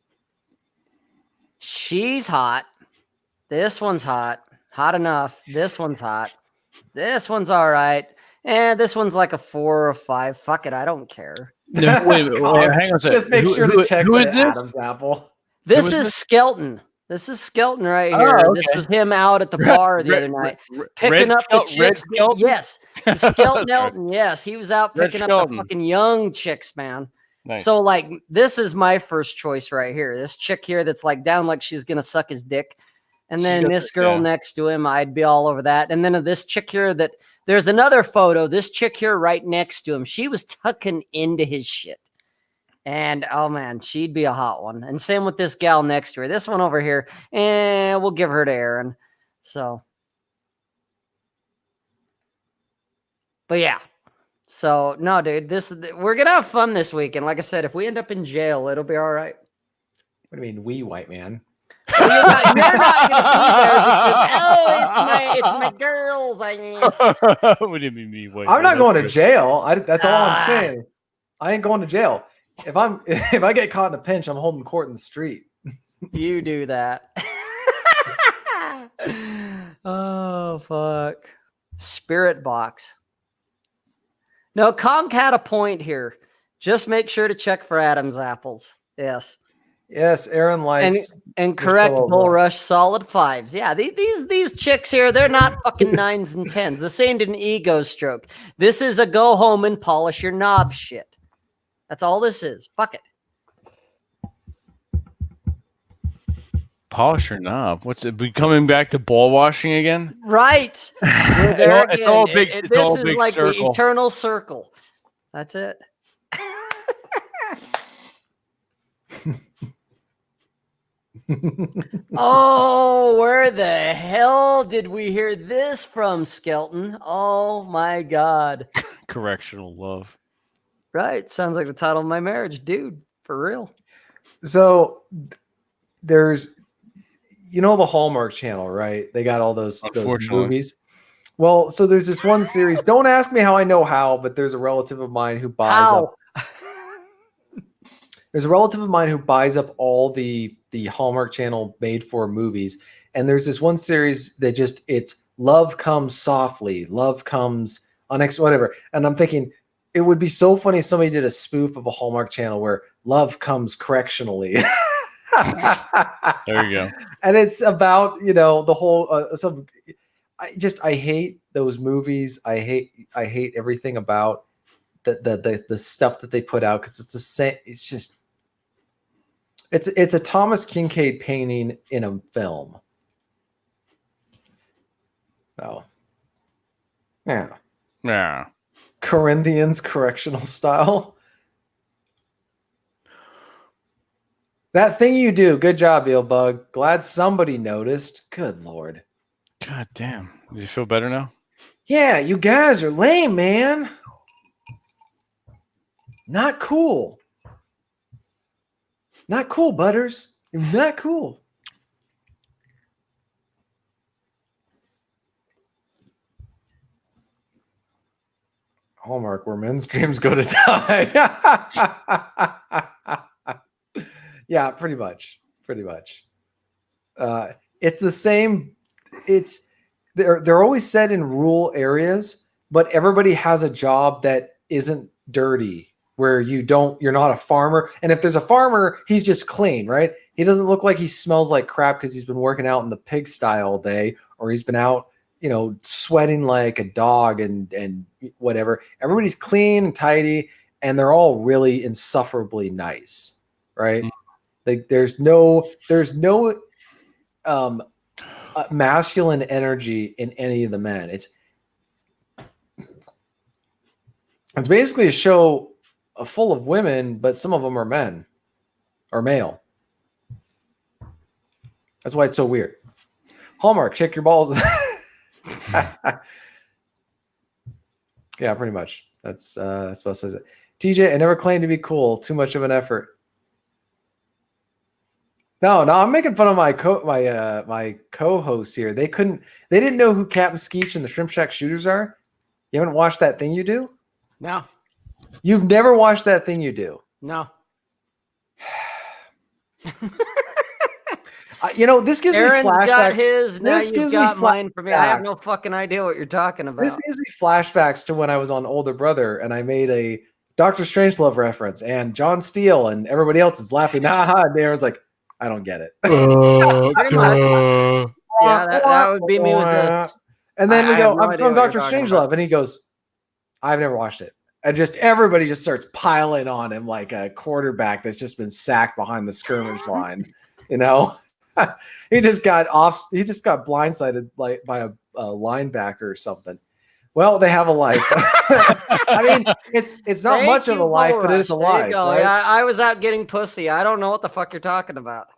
She's hot. This one's hot. Hot enough. This one's hot. This one's all right. And this one's like a 4 or 5. Fuck it. I don't care. No, wait, hang on a second. Just make sure to check who with is this? Adam's apple. This is Skelton. This is Skelton right here. Oh, okay. This was him out at the bar the other night. Picking up the chicks. Yes. Skelton Elton. Yes. He was out picking up the fucking young chicks, man. Nice. So, like, this is my first choice right here. This chick here that's, like, down like she's going to suck his dick. And then this girl next to him, I'd be all over that. And then this chick here that, there's another photo. This chick here right next to him, she was tucking into his shit. And, oh, man, she'd be a hot one. And same with this gal next to her. This one over here, we'll give her to Aaron. So. But, yeah. So, no, dude, we're going to have fun this weekend. Like I said, if we end up in jail, it'll be all right. What do you mean, we, white man? Well, you're not going to be there because, it's my girls. What do you mean, me? White I'm man? not going to jail. That's all I'm saying. I ain't going to jail. If I get caught in a pinch, I'm holding court in the street. You do that. Oh, fuck. Spirit box. No, Conk had a point here. Just make sure to check for Adam's apples. Yes. Yes, Aaron likes and correct Bull Rush solid 5s. Yeah, these chicks here, they're not fucking 9s and 10s. This ain't an ego stroke. This is a go home and polish your knob shit. That's all this is. Fuck it. Polish your knob. What's it? Be coming back to ball washing again? Right. It's all big. This is like circle. The eternal circle. That's it. Oh, where the hell did we hear this from, Skelton? Oh my God. Correctional love. Right. Sounds like the title of my marriage, dude. For real. So there's, the Hallmark Channel, right? They got all those movies. Well, so there's this one series. Don't ask me how I know how, but there's a relative of mine who buys up. There's a relative of mine who buys up all the Hallmark Channel made for movies. And there's this one series that it's love comes softly, love comes whatever. And I'm thinking it would be so funny if somebody did a spoof of a Hallmark Channel where love comes correctionally. There you go. And it's about, the whole, I hate those movies. I hate everything about the stuff that they put out. Cause it's the same. It's just, it's a Thomas Kincaid painting in a film. Oh, yeah. Yeah. Corinthians correctional style. That thing you do. Good job, Eelbug. Glad somebody noticed. Good Lord. God damn. Does you feel better now? Yeah, you guys are lame, man. Not cool. Not cool, Butters. You're not cool. Hallmark, where men's dreams go to die. Yeah, pretty much. It's the same. They're always set in rural areas, but everybody has a job that isn't dirty, where you're not a farmer. And if there's a farmer, he's just clean, right? He doesn't look like he smells like crap because he's been working out in the pigsty all day, or he's been out, sweating like a dog and whatever. Everybody's clean and tidy, and they're all really insufferably nice, right? Like there's no masculine energy in any of the men. It's basically a show full of women, but some of them are men or male. That's why it's so weird. Hallmark, check your balls. Yeah, pretty much. That's what says it. TJ, I never claimed to be cool. Too much of an effort. No, I'm making fun of my co-hosts here. They didn't know who Captain Skeech and the Shrimp Shack Shooters are. You haven't watched That Thing You Do? No. You've never watched That Thing You Do? No. This gives Aaron's me flashbacks. Got his. Now you've got mine for me. I have flashbacks. no fucking idea what you're talking about. This gives me flashbacks to when I was on Older Brother and I made a Doctor Strangelove reference, and John Steele and everybody else is laughing. And Aaron's like, I don't get it. Yeah, that would be me with this. And then we go, I'm from Doctor Strangelove, and he goes, I've never watched it. And everybody just starts piling on him like a quarterback that's just been sacked behind the skirmish line. He just got blindsided by a linebacker or something. Well, they have a life. I mean, it's not much of a life, but it is a life. There you go. Right? Yeah, I was out getting pussy. I don't know what the fuck you're talking about.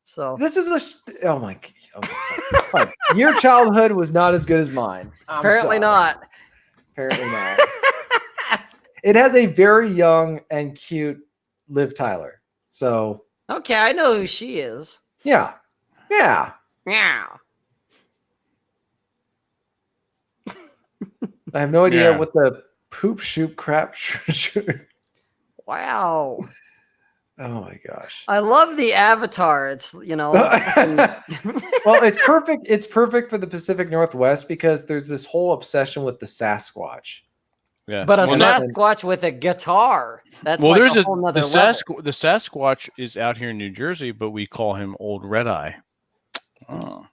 So this is oh my God. Your childhood was not as good as mine. Apparently not. Apparently not. It has a very young and cute Liv Tyler. So okay, I know who she is. Yeah. Yeah. I have no idea what the poop shoot crap. Wow. Oh my gosh. I love the avatar. It's, Well, it's perfect. It's perfect for the Pacific Northwest because there's this whole obsession with the Sasquatch. Yeah. But a Sasquatch with a guitar. That's there's a whole nother the Sasquatch is out here in New Jersey, but we call him Old Red Eye. Oh.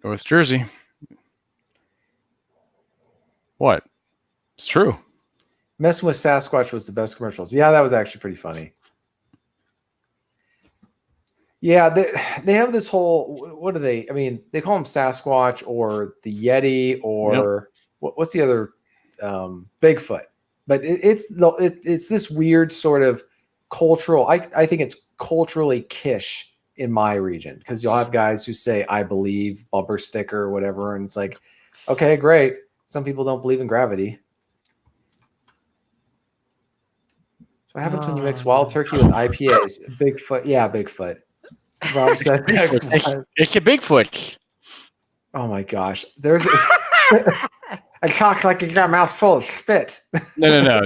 North Jersey. What? It's true. Messing with Sasquatch was the best commercials. Yeah, that was actually pretty funny. Yeah, they have this whole, what do they, I mean, they call him Sasquatch or the Yeti or what's the other, Bigfoot. But it's this weird sort of cultural, I think it's culturally kitsch in my region, because you'll have guys who say "I believe" bumper sticker or whatever, and it's like, okay, great. Some people don't believe in gravity. So what happens when you mix wild turkey with IPAs? Bigfoot, yeah, Bigfoot. Rob says it's a Bigfoot. Oh my gosh, there's I talk like you got a mouth full of spit. No.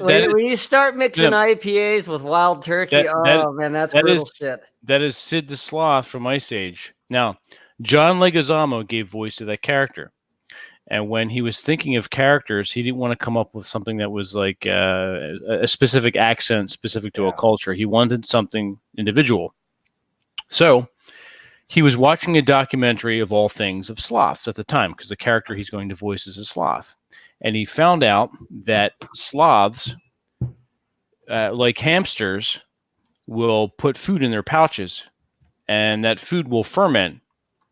When you start mixing IPAs with wild turkey, man, that's brutal shit. That is Sid the Sloth from Ice Age. Now, John Leguizamo gave voice to that character. And when he was thinking of characters, he didn't want to come up with something that was like a specific accent specific to a culture. He wanted something individual. So he was watching a documentary of all things of sloths at the time, because the character he's going to voice is a sloth. And he found out that sloths, like hamsters, will put food in their pouches, and that food will ferment.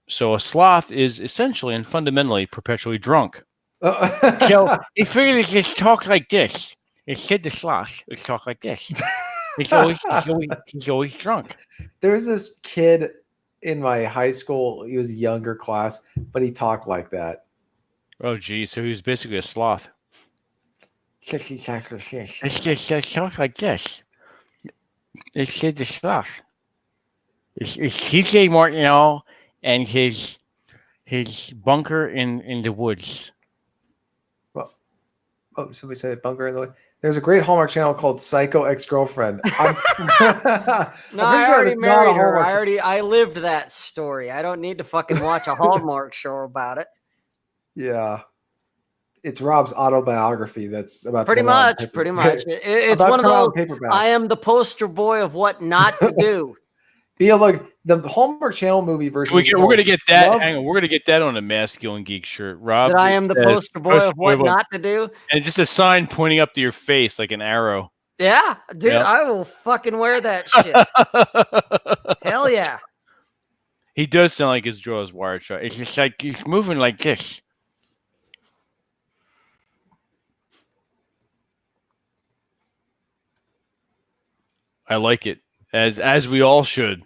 So a sloth is essentially and fundamentally perpetually drunk. So he figured he just talks like this. It's Sid the Sloth. He talks like this. He's always drunk. There was this kid in my high school. He was a younger class, but he talked like that. Oh, geez. So he was basically a sloth. It's just talks like this. It's Sid the Sloth. It's TJ Martineau and his bunker in the woods. Well, somebody said bunker in the woods. There's a great Hallmark channel called Psycho Ex-Girlfriend. No, I already married her. I lived that story. I don't need to fucking watch a Hallmark show about it. Yeah. It's Rob's autobiography that's about pretty much. It's one of those, I am the poster boy of what not to do. Yeah, like the Hallmark Channel movie version. We're gonna get that. Hang on, we're gonna get that on a Masculine Geek shirt, Rob. That I am the poster boy of what not to do, and just a sign pointing up to your face like an arrow. Yeah, dude, yep. I will fucking wear that shit. Hell yeah. He does sound like his jaw is wired shut. It's just like he's moving like this. I like it, as we all should.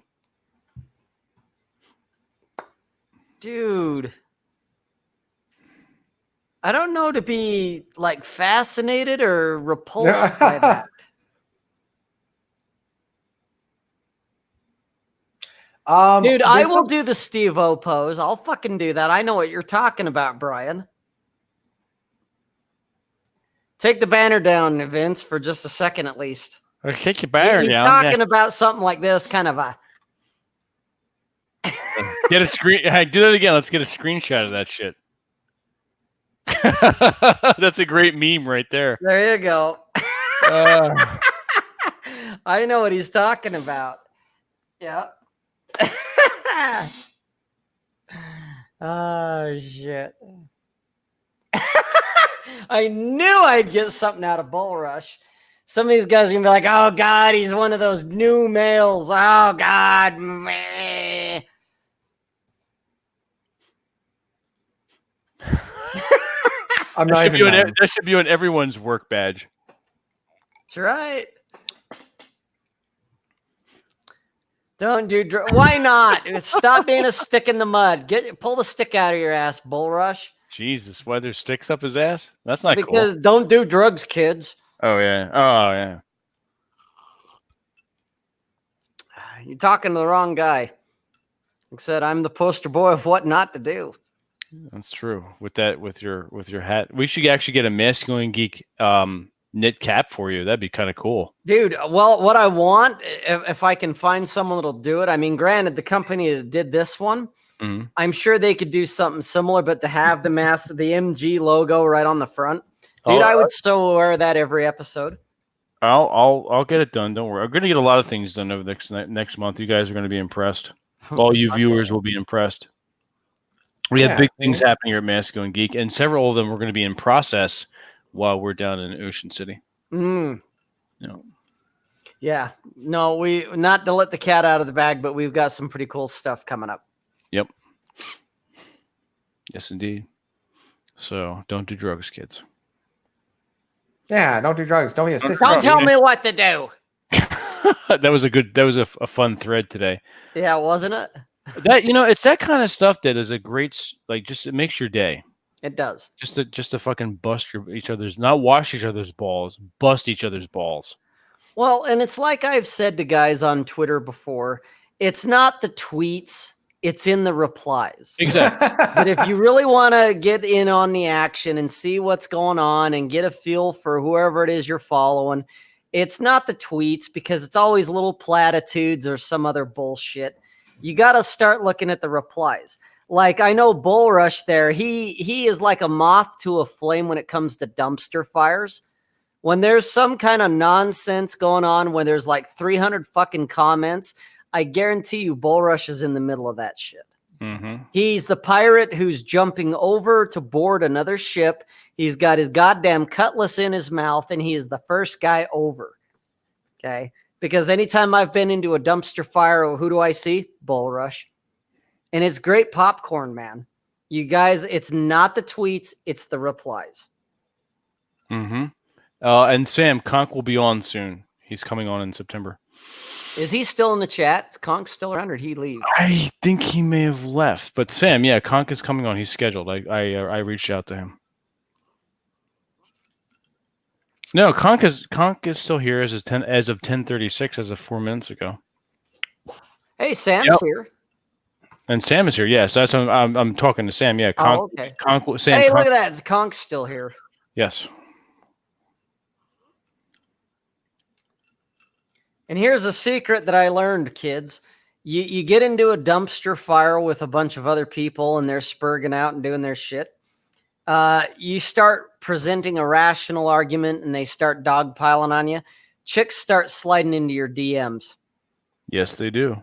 Dude, I don't know to be like fascinated or repulsed by that. Dude, I will do the Steve-O pose. I'll fucking do that. I know what you're talking about, Brian. Take the banner down, Vince, for just a second at least. Let's take the banner down. You're talking about something like this, kind of a... Get a screen. Hey, do that again. Let's get a screenshot of that shit. That's a great meme right there. There you go. I know what he's talking about. Yeah. Oh shit. I knew I'd get something out of Bull Rush. Some of these guys are gonna be like, "Oh God, he's one of those new males." Oh God, meh. I'm not even. That should be on everyone's work badge. That's right. Don't do. Why not? Stop being a stick in the mud. Pull the stick out of your ass, Bull Rush. Jesus, why there's sticks up his ass? That's not cool. Because don't do drugs, kids. Oh yeah. Oh yeah. You're talking to the wrong guy. Like I said, I'm the poster boy of what not to do. That's true. With your hat, we should actually get a Masculine Geek knit cap for you. That'd be kind of cool, dude. Well, what I want, if I can find someone that'll do it. I mean, granted, the company that did this one, I'm sure they could do something similar, but to have the MG logo right on the front, dude, I would so wear that every episode. I'll get it done. Don't worry. I'm gonna get a lot of things done over the next month. You guys are gonna be impressed. All you viewers will be impressed. We have big things happening here at Masculine Geek, and several of them are going to be in process while we're down in Ocean City. Yeah. No, we not to let the cat out of the bag, but we've got some pretty cool stuff coming up. Yep. Yes, indeed. So don't do drugs, kids. Yeah, don't do drugs. Don't be a sister. Don't tell me what to do. That was a fun thread today. Yeah, wasn't it? That it's that kind of stuff that is a great it makes your day. It does. Just to fucking bust not wash each other's balls, bust each other's balls. Well, and it's like I've said to guys on Twitter before, it's not the tweets, it's in the replies. Exactly. But if you really want to get in on the action and see what's going on and get a feel for whoever it is you're following, it's not the tweets because it's always little platitudes or some other bullshit. You got to start looking at the replies. Like I know Bull Rush there, he is like a moth to a flame when it comes to dumpster fires. When there's some kind of nonsense going on, when there's like 300 fucking comments, I guarantee you Bull Rush is in the middle of that shit. Mm-hmm. He's the pirate who's jumping over to board another ship. He's got his goddamn cutlass in his mouth, and he is the first guy over. Okay? Because anytime I've been into a dumpster fire, who do I see? Bull Rush. And it's great popcorn, man. You guys, it's not the tweets, it's the replies. Mm-hmm. And Sam, Conk will be on soon. He's coming on in September. Is he still in the chat? Is Conk still around, or did he leave? I think he may have left. But Sam, yeah, Conk is coming on. He's scheduled. I reached out to him. No, Conk is still here as of 10:36 as of 4 minutes ago. Hey, Sam's here. And Sam is here. Yes, that's I'm talking to Sam. Yeah, Conk. Okay. Sam. Hey, look at that. Conk's still here. Yes. And here's a secret that I learned, kids. You get into a dumpster fire with a bunch of other people and they're spurging out and doing their shit. You start presenting a rational argument and they start dogpiling on you. Chicks start sliding into your DMs. Yes, they do.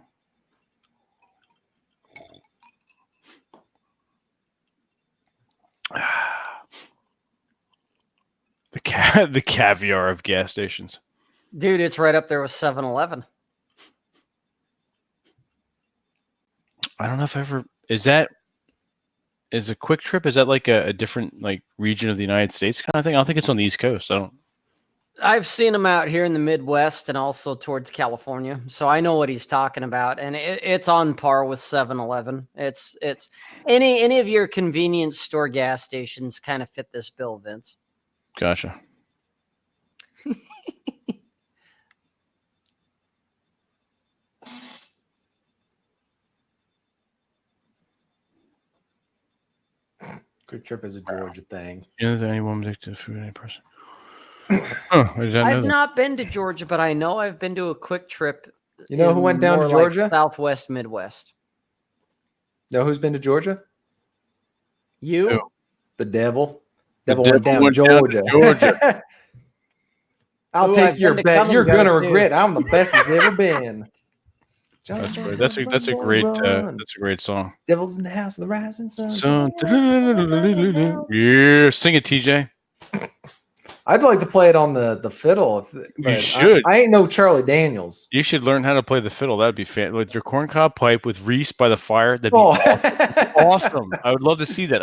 The caviar of gas stations. Dude, it's right up there with 7-Eleven. I don't know if is a Quick Trip, is that like a different like region of the United States kind of thing? I don't think it's on the East Coast. I've seen them out here in the Midwest and also towards California. So I know what he's talking about. And it's on par with 7-Eleven. It's any of your convenience store gas stations kind of fit this bill, Vince. Gotcha. Quick Trip is a Georgia thing. Is there any woman addicted to food? Any person? I've not been to Georgia, but I know I've been to a Quick Trip. You know who went down to Georgia? Like Southwest, Midwest. Know who's been to Georgia? You? Who? The devil. Devil went down to Georgia. I'll take your bet. You're going to regret. I'm the best it's ever been. That's great. That's a great song. Devil's in the house of the rising sun. Yeah, sing it, TJ. I'd like to play it on the fiddle. You should. I ain't no Charlie Daniels. You should learn how to play the fiddle. That'd be fan. With your corncob pipe with Reese by the fire. That'd be awesome. I would love to see that.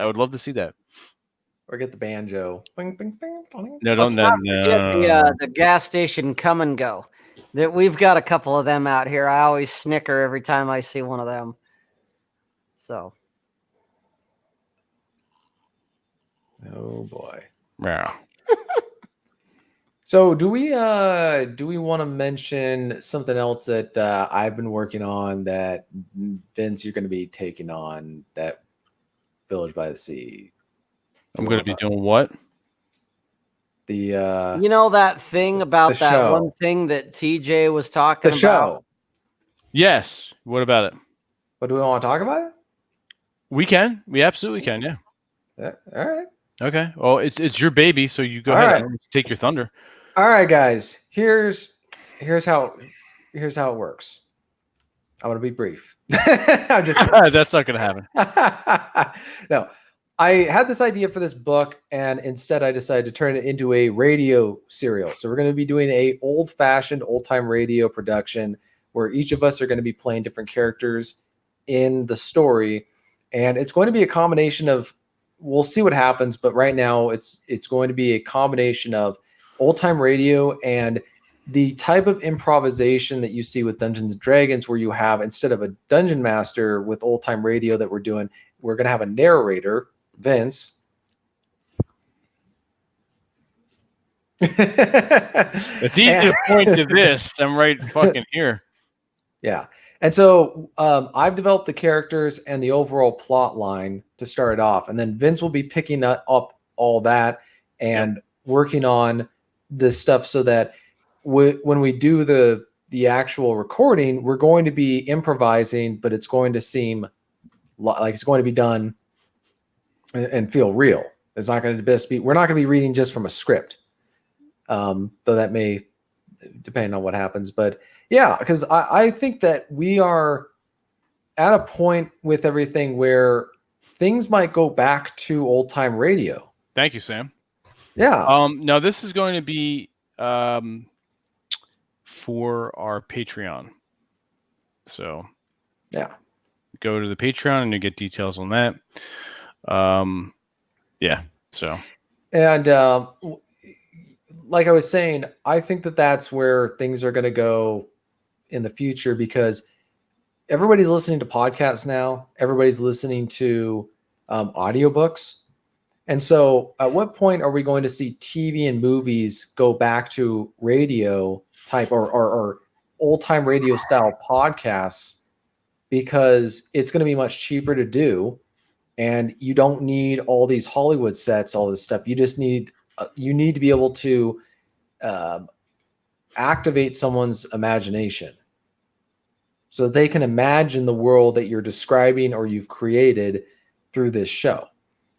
Or get the banjo. Bing, bing, bing, bing. No, don't. No. The gas station Come and Go. That we've got a couple of them out here. I always snicker every time I see one of them. So. Oh boy. Yeah. So do we want to mention something else that I've been working on that Vince, you're going to be taking on, that Village by the Sea? I'm going to be doing what? The you know that thing about that show. One thing that TJ was talking about? The show. Yes. What about it? But do we want to talk about it? We can. We absolutely can, yeah. All right. Okay. Well, it's your baby, so you go ahead and take your thunder. All right, guys. Here's how it works. I'm gonna be brief. I'm just That's not gonna happen. No. I had this idea for this book, and instead I decided to turn it into a radio serial. So we're going to be doing a old-fashioned, old-time radio production where each of us are going to be playing different characters in the story, and it's going to be a combination of, we'll see what happens, but right now it's going to be a combination of old-time radio and the type of improvisation that you see with Dungeons and Dragons, where you have, instead of a dungeon master with old time radio that we're doing, we're going to have a narrator, Vince. It's easy to point to this. I'm right fucking here. Yeah. And so I've developed the characters and the overall plot line to start it off. And then Vince will be picking up all that and working on this stuff so that when we do the actual recording, we're going to be improvising, but it's going to seem like it's going to be done and feel real. It's not going to we're not going to be reading just from a script. Though that may depend on what happens, but yeah, because I think that we are at a point with everything where things might go back to old time radio. Thank you, Sam. Yeah. Now this is going to be for our Patreon. So yeah, go to the Patreon and you get details on that. Yeah. So and like I was saying, I think that that's where things are going to go in the future, because everybody's listening to podcasts now. Everybody's listening to audiobooks. And so at what point are we going to see TV and movies go back to radio type or old time radio style podcasts? Because it's going to be much cheaper to do. And you don't need all these Hollywood sets, all this stuff. You just need you need to be able to activate someone's imagination so they can imagine the world that you're describing or you've created through this show.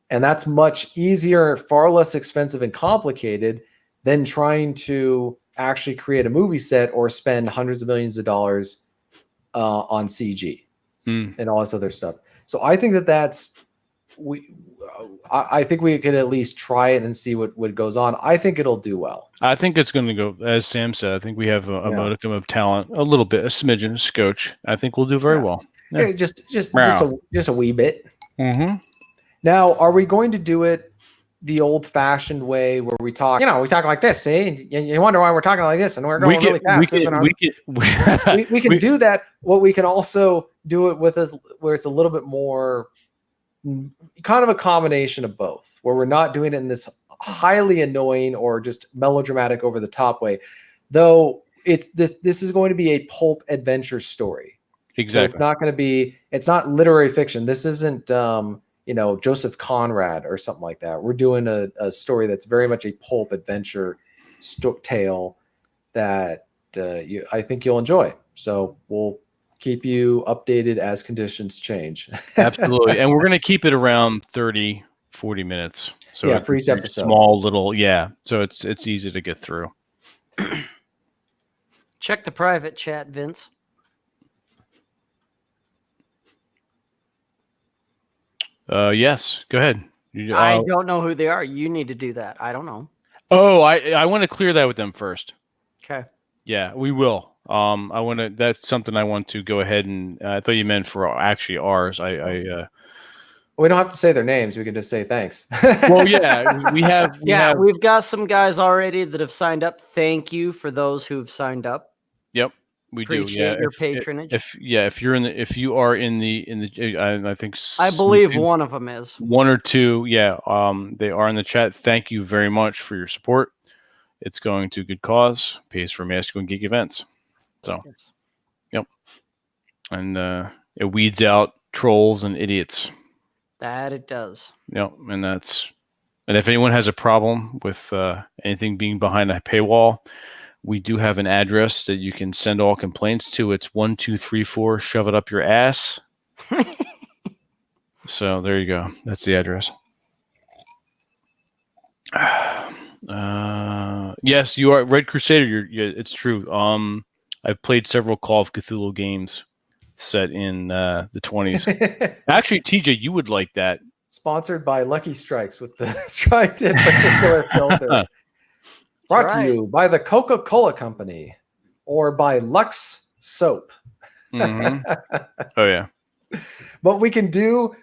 And that's much easier, far less expensive and complicated than trying to actually create a movie set or spend hundreds of millions of dollars on CG and all this other stuff. So I think that I think we could at least try it and see what goes on. I think it'll do well. I think it's going to go, as Sam said, I think we have a modicum of talent, a little bit, a smidgen, a scotch. I think we'll do very well. Yeah. Yeah, just a wee bit. Mm-hmm. Now, are we going to do it the old-fashioned way where we talk? We talk like this, see? You wonder why we're talking like this, and we're going really fast. We can do that. What we can also do it with is where it's a little bit more kind of a combination of both, where we're not doing it in this highly annoying or just melodramatic over the top way, though this is going to be a pulp adventure story. Exactly. So it's not literary fiction. This isn't Joseph Conrad or something like that. We're doing a story that's very much a pulp adventure tale that I think you'll enjoy. So we'll keep you updated as conditions change. Absolutely. And we're going to keep it around 30, 40 minutes. So for each episode. Small little, so it's easy to get through. Check the private chat, Vince. Yes, go ahead. I don't know who they are. You need to do that. I don't know. Oh, I want to clear that with them first. Okay. Yeah, we will. That's something I want to go ahead and I thought you meant for actually ours. We don't have to say their names. We can just say thanks. Well, yeah, we've got some guys already that have signed up. Thank you for those who have signed up. Yep, we appreciate your patronage. If you are in the, I think I believe one of them is one or two. Yeah, they are in the chat. Thank you very much for your support. It's going to good cause. Pays for Masculine Geek events. So, yes. Yep. And it weeds out trolls and idiots. That it does. Yep. And if anyone has a problem with anything being behind a paywall, we do have an address that you can send all complaints to. It's 1234 Shove It Up Your Ass. So there you go. That's the address. Yes, you are Red Crusader. It's true. I've played several Call of Cthulhu games set in the 20s. Actually, TJ, you would like that. Sponsored by Lucky Strikes with the Strike Tip particular filter. Brought to you by the Coca-Cola Company or by Lux Soap. Mm-hmm. Oh yeah. But we can do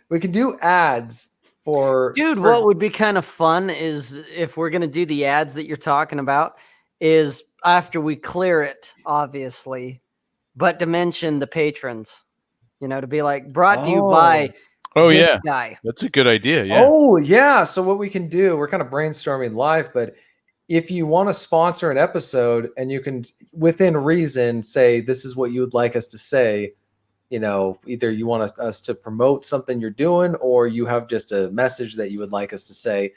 ads for what would be kind of fun is if we're gonna do the ads that you're talking about, is after we clear it, obviously, but to mention the patrons, to be like brought to you by this guy. That's a good idea. Yeah. Oh yeah. So what we can do, we're kind of brainstorming live, but if you want to sponsor an episode and you can within reason say this is what you would like us to say, either you want us to promote something you're doing or you have just a message that you would like us to say,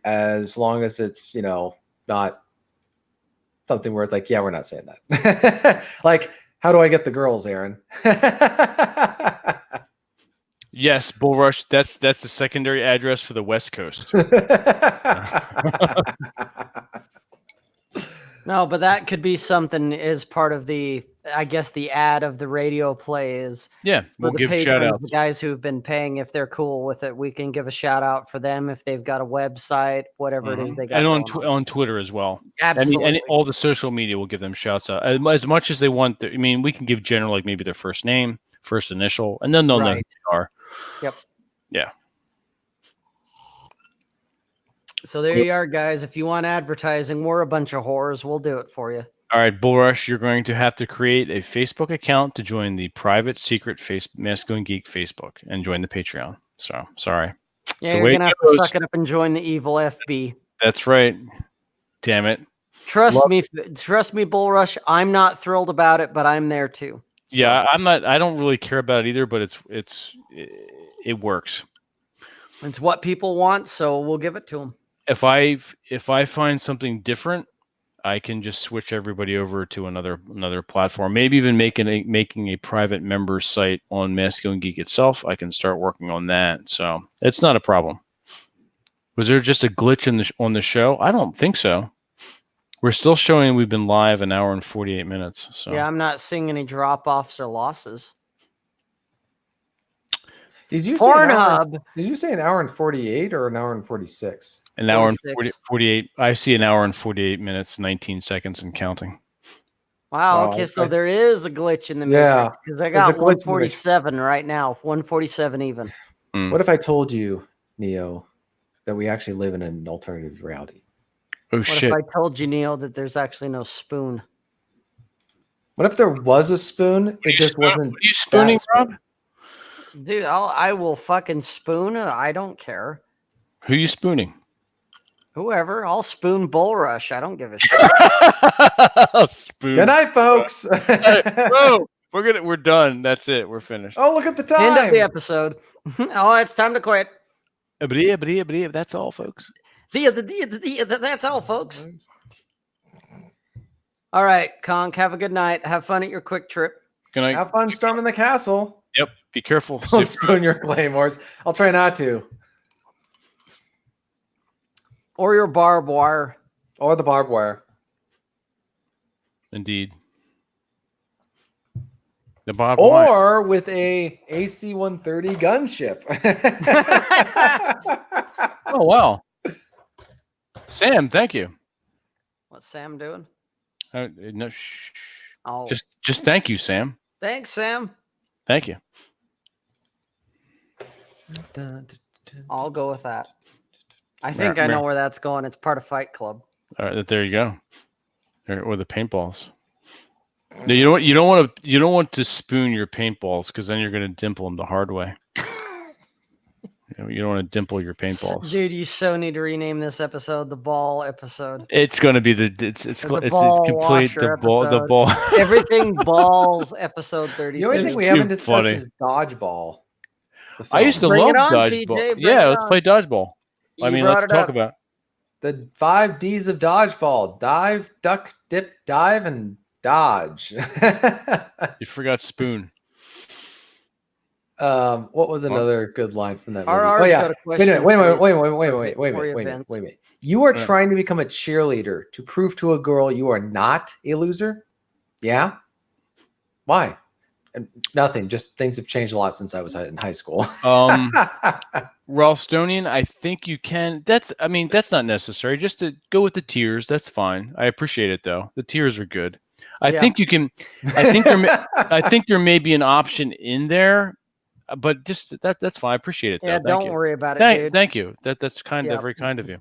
as long as it's not something where it's like, yeah, we're not saying that. Like, how do I get the girls, Aaron? Yes, Bull Rush. That's the secondary address for the West Coast. No, but that could be something as part of the ad of the radio play is. Yeah, we'll give shout outs. The guys who've been paying, if they're cool with it, we can give a shout out for them if they've got a website, whatever it is they got. And on Twitter as well. Absolutely. And all the social media will give them shouts out as much as they want. We can give general, like maybe their first name, first initial, and then they'll know who they are. Yep. Yeah. So there you are, guys. If you want advertising, we're a bunch of whores. We'll do it for you. All right, Bull Rush, you're going to have to create a Facebook account to join the private secret Masculine Geek Facebook and join the Patreon. So, sorry. Yeah, you're going to have to suck it up and join the evil FB. That's right. Damn it. Trust me, Bull Rush. I'm not thrilled about it, but I'm there too. So. Yeah, I'm not. I don't really care about it either, but it works. It's what people want, so we'll give it to them. If I find something different, I can just switch everybody over to another platform. Maybe even making a private member site on Masculine Geek itself. I can start working on that. So it's not a problem. Was there just a glitch on the show? I don't think so. We're still showing we've been live an hour and 48 minutes. So yeah, I'm not seeing any drop-offs or losses. Did you Pornhub? Did you say an hour and 48 or an hour and 46? An hour and 48. I see an hour and 48 minutes, 19 seconds and counting. Wow. Okay. So there is a glitch in the matrix because I got 147 right now. 147 even. What if I told you, Neo, that we actually live in an alternative reality? Oh, shit. What if I told you, Neo, that there's actually no spoon? What if there was a spoon? It just wasn't. Are you spooning, Rob? Dude, I will fucking spoon. I don't care. Who are you spooning? Whoever. I'll spoon Bull Rush. I don't give a shit. Spoon. Good night, folks. Whoa, we're done. That's it. We're finished. Oh, look at the time. End of the episode. Oh, it's time to quit. That's all, folks. That's all, folks. All right, Conk. Have a good night. Have fun at your quick trip. Good night. Have fun storming the castle. Yep. Be careful. Don't spoon your claymores. I'll try not to. Or your barbed wire. Or the barbed wire. Indeed. The barbed wire. Or with a AC-130 gunship. Oh, wow. Sam, thank you. What's Sam doing? No, oh. Just thank you, Sam. Thanks, Sam. Thank you. I'll go with that. I think I know where that's going. It's part of Fight Club. All right, there you go. Or the paintballs. No, you know what? You don't want to spoon your paintballs because then you're going to dimple them the hard way. You don't want to dimple your paintballs, dude. You so need to rename this episode the ball episode. It's going to be it's complete the ball everything balls episode 30. The only thing we haven't discussed is dodgeball. I used to love dodgeball. Yeah, let's play dodgeball. Let's talk about the 5 D's of dodgeball: dive, duck, dip, dive, and dodge. You forgot spoon. What was another good line from that movie? Oh yeah. Wait a minute. You are trying to become a cheerleader to prove to a girl you are not a loser? Yeah? Why? Nothing. Just things have changed a lot since I was in high school. Ralstonian, I think you can. That's not necessary. Just to go with the tears. That's fine. I appreciate it though. The tears are good. I think you can. I think there may be an option in there. But just that's fine. I appreciate it. Though. Yeah, don't worry about it, dude. Thank you. That's very kind of you.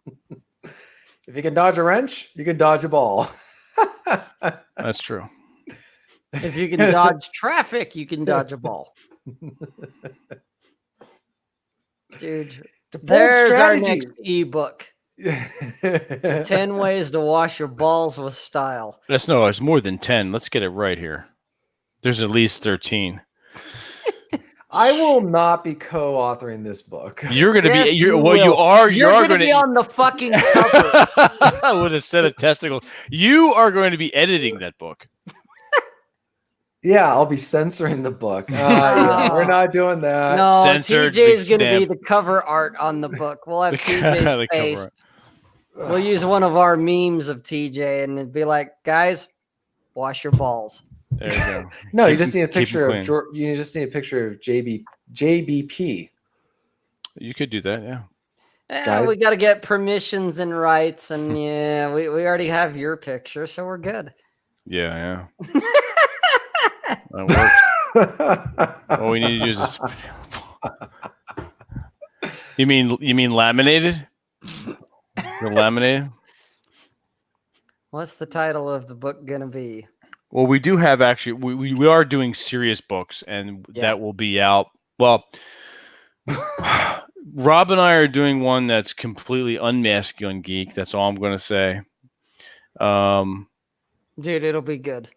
If you can dodge a wrench, you can dodge a ball. That's true. If you can dodge traffic, you can dodge a ball. Dude, there's our next ebook. 10 ways to wash your balls with style. It's more than 10. Let's get it right here. There's at least 13. I will not be co-authoring this book. You're going to Yes, be. you Well, you will. are. You're going to be on the fucking cover with a set of testicles. You are going to be editing that book. Yeah, I'll be censoring the book. Yeah, we're not doing that. No, Censored, TJ's going to be the cover art on the book. We'll have TJ's face. We'll use one of our memes of TJ and it'd be like, guys, wash your balls. There you go. No, you just need a picture of you just need a picture of JBP. You could do that, yeah. Yeah, we got to get permissions and rights, and yeah, we already have your picture, so we're good. Yeah. That works. All we need to do is just... You mean laminated? The laminated? What's the title of the book gonna be? Well, we do have actually we are doing serious books, and that will be out. Well, Rob and I are doing one that's completely unmasculine geek. That's all I'm going to say. Dude, it'll be good.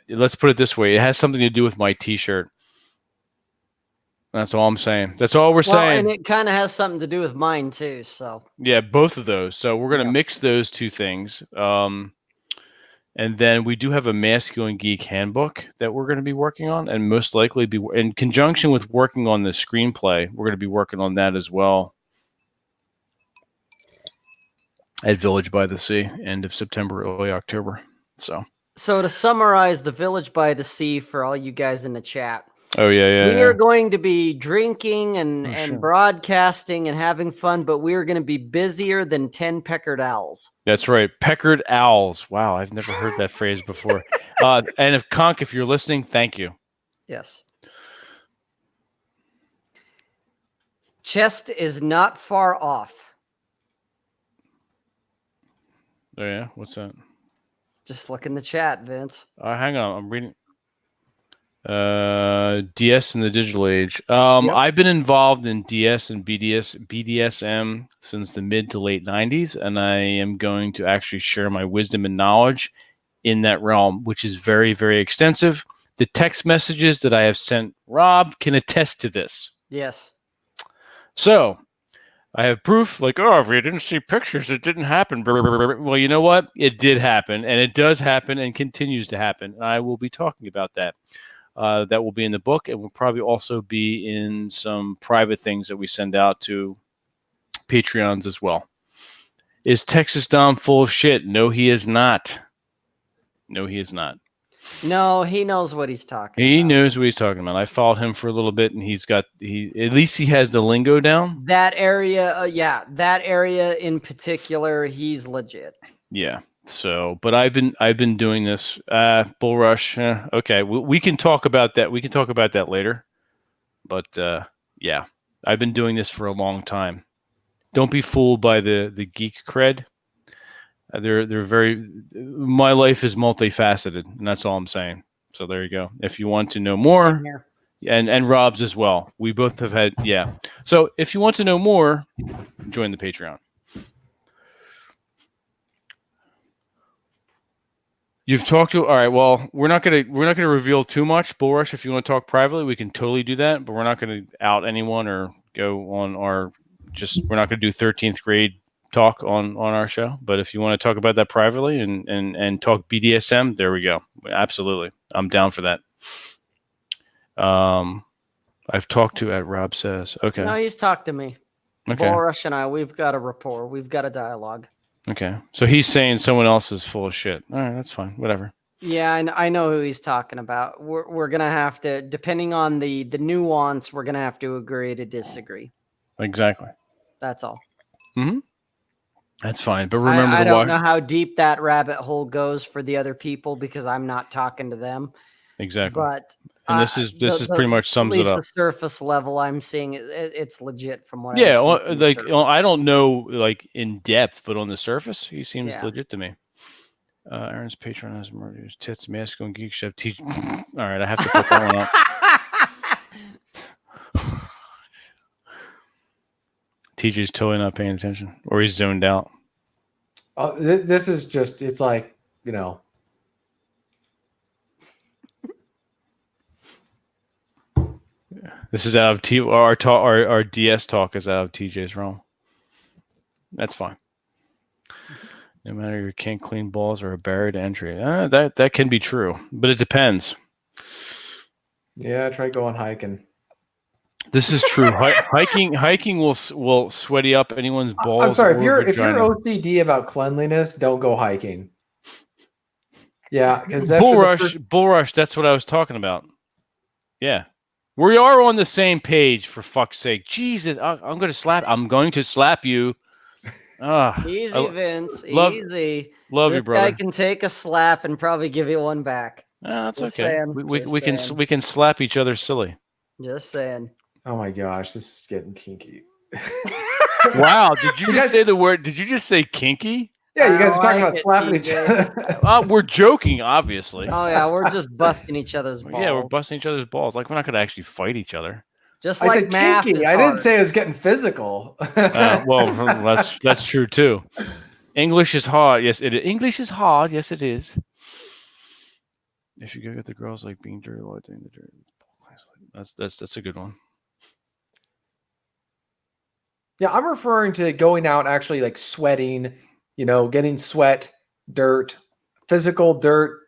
Let's put it this way: it has something to do with my T-shirt. That's all I'm saying. That's all we're saying. And it kind of has something to do with mine too. So yeah, both of those. So we're going to mix those two things. And then we do have a masculine geek handbook that we're going to be working on, and most likely be in conjunction with working on the screenplay. We're going to be working on that as well at Village by the Sea, end of September, early October. So to summarize the Village by the Sea for all you guys in the chat. Oh, yeah. We are going to be drinking and broadcasting and having fun, but we are going to be busier than 10 peckered owls. That's right. Peckered owls. Wow, I've never heard that phrase before. And if Conk, if you're listening, thank you. Yes. Chest is not far off. Oh, yeah? What's that? Just look in the chat, Vince. Hang on. I'm reading. DS in the digital age. I've been involved in DS and BDSM since the mid to late 90s, and I am going to actually share my wisdom and knowledge in that realm, which is very, very extensive. The text messages that I have sent Rob can attest to this. Yes. So I have proof, like, if you didn't see pictures, it didn't happen. Well, you know what? It did happen, and it does happen and continues to happen. And I will be talking about that. That will be in the book, and will probably also be in some private things that we send out to Patreons as well. Is Texas Dom full of shit? No, he is not. No, he is not. No, he knows what he's talking about. He knows what he's talking about. I followed him for a little bit, and at least he has the lingo down. That area, that area in particular, he's legit. Yeah. So, but I've been doing this bull rush. Okay, we can talk about that. We can talk about that later. But yeah, I've been doing this for a long time. Don't be fooled by the geek cred. They're very. My life is multifaceted, and that's all I'm saying. So there you go. If you want to know more, and Rob's as well. We both have had So if you want to know more, join the Patreon. You've talked to all right. Well, we're not gonna reveal too much. Bull Rush, if you want to talk privately, we can totally do that. But we're not gonna out anyone or go on our we're not gonna do 13th grade talk on our show. But if you want to talk about that privately and talk BDSM, there we go. Absolutely, I'm down for that. I've talked to at Rob says okay. No, he's talked to me. Okay. Bull Rush and I, we've got a rapport. We've got a dialogue. Okay, so he's saying someone else is full of shit. All right, that's fine. Whatever. Yeah, and I know who he's talking about. We're gonna have to, depending on the nuance, we're gonna have to agree to disagree. Exactly. That's all. Mm-hmm. That's fine. But remember, I don't know how deep that rabbit hole goes for the other people because I'm not talking to them. Exactly. But and this is pretty much sums it up. At least the surface level, I'm seeing it's legit from what. Yeah, I don't know like in depth, but on the surface, he seems legit to me. Aaron's Patreon has murders, tits, masculine geek chef. All right, I have to put that one up. TJ's totally not paying attention, or he's zoned out. This is just, it's like, you know. This is out of our DS talk is out of TJ's realm. That's fine. No matter you can't clean balls or a barrier to entry. That can be true, but it depends. Yeah, try going hiking. This is true. Hiking will sweaty up anyone's balls. I'm sorry, if you're OCD about cleanliness, don't go hiking. Yeah, because Bull rush. That's what I was talking about. Yeah, we are on the same page. For fuck's sake, Jesus! I'm going to slap you. Easy, Vince. Easy. Love you, brother. This guy can take a slap and probably give you one back. That's okay. We can slap each other silly. Just saying. Oh my gosh, this is getting kinky. Wow, did you just say the word? Did you just say kinky? Yeah, you guys are talking about slapping each other. We're joking, obviously. Oh yeah, we're just busting each other's balls. Yeah, we're busting each other's balls. Like we're not going to actually fight each other. Just like I said math kinky. I didn't say it was getting physical. Well, that's true too. English is hard. Yes, it is. English is hard. Yes, it is. If you go get the girls like being dirty while doing the dirty, that's a good one. Yeah, I'm referring to going out actually like sweating, you know, getting sweat, dirt, physical dirt,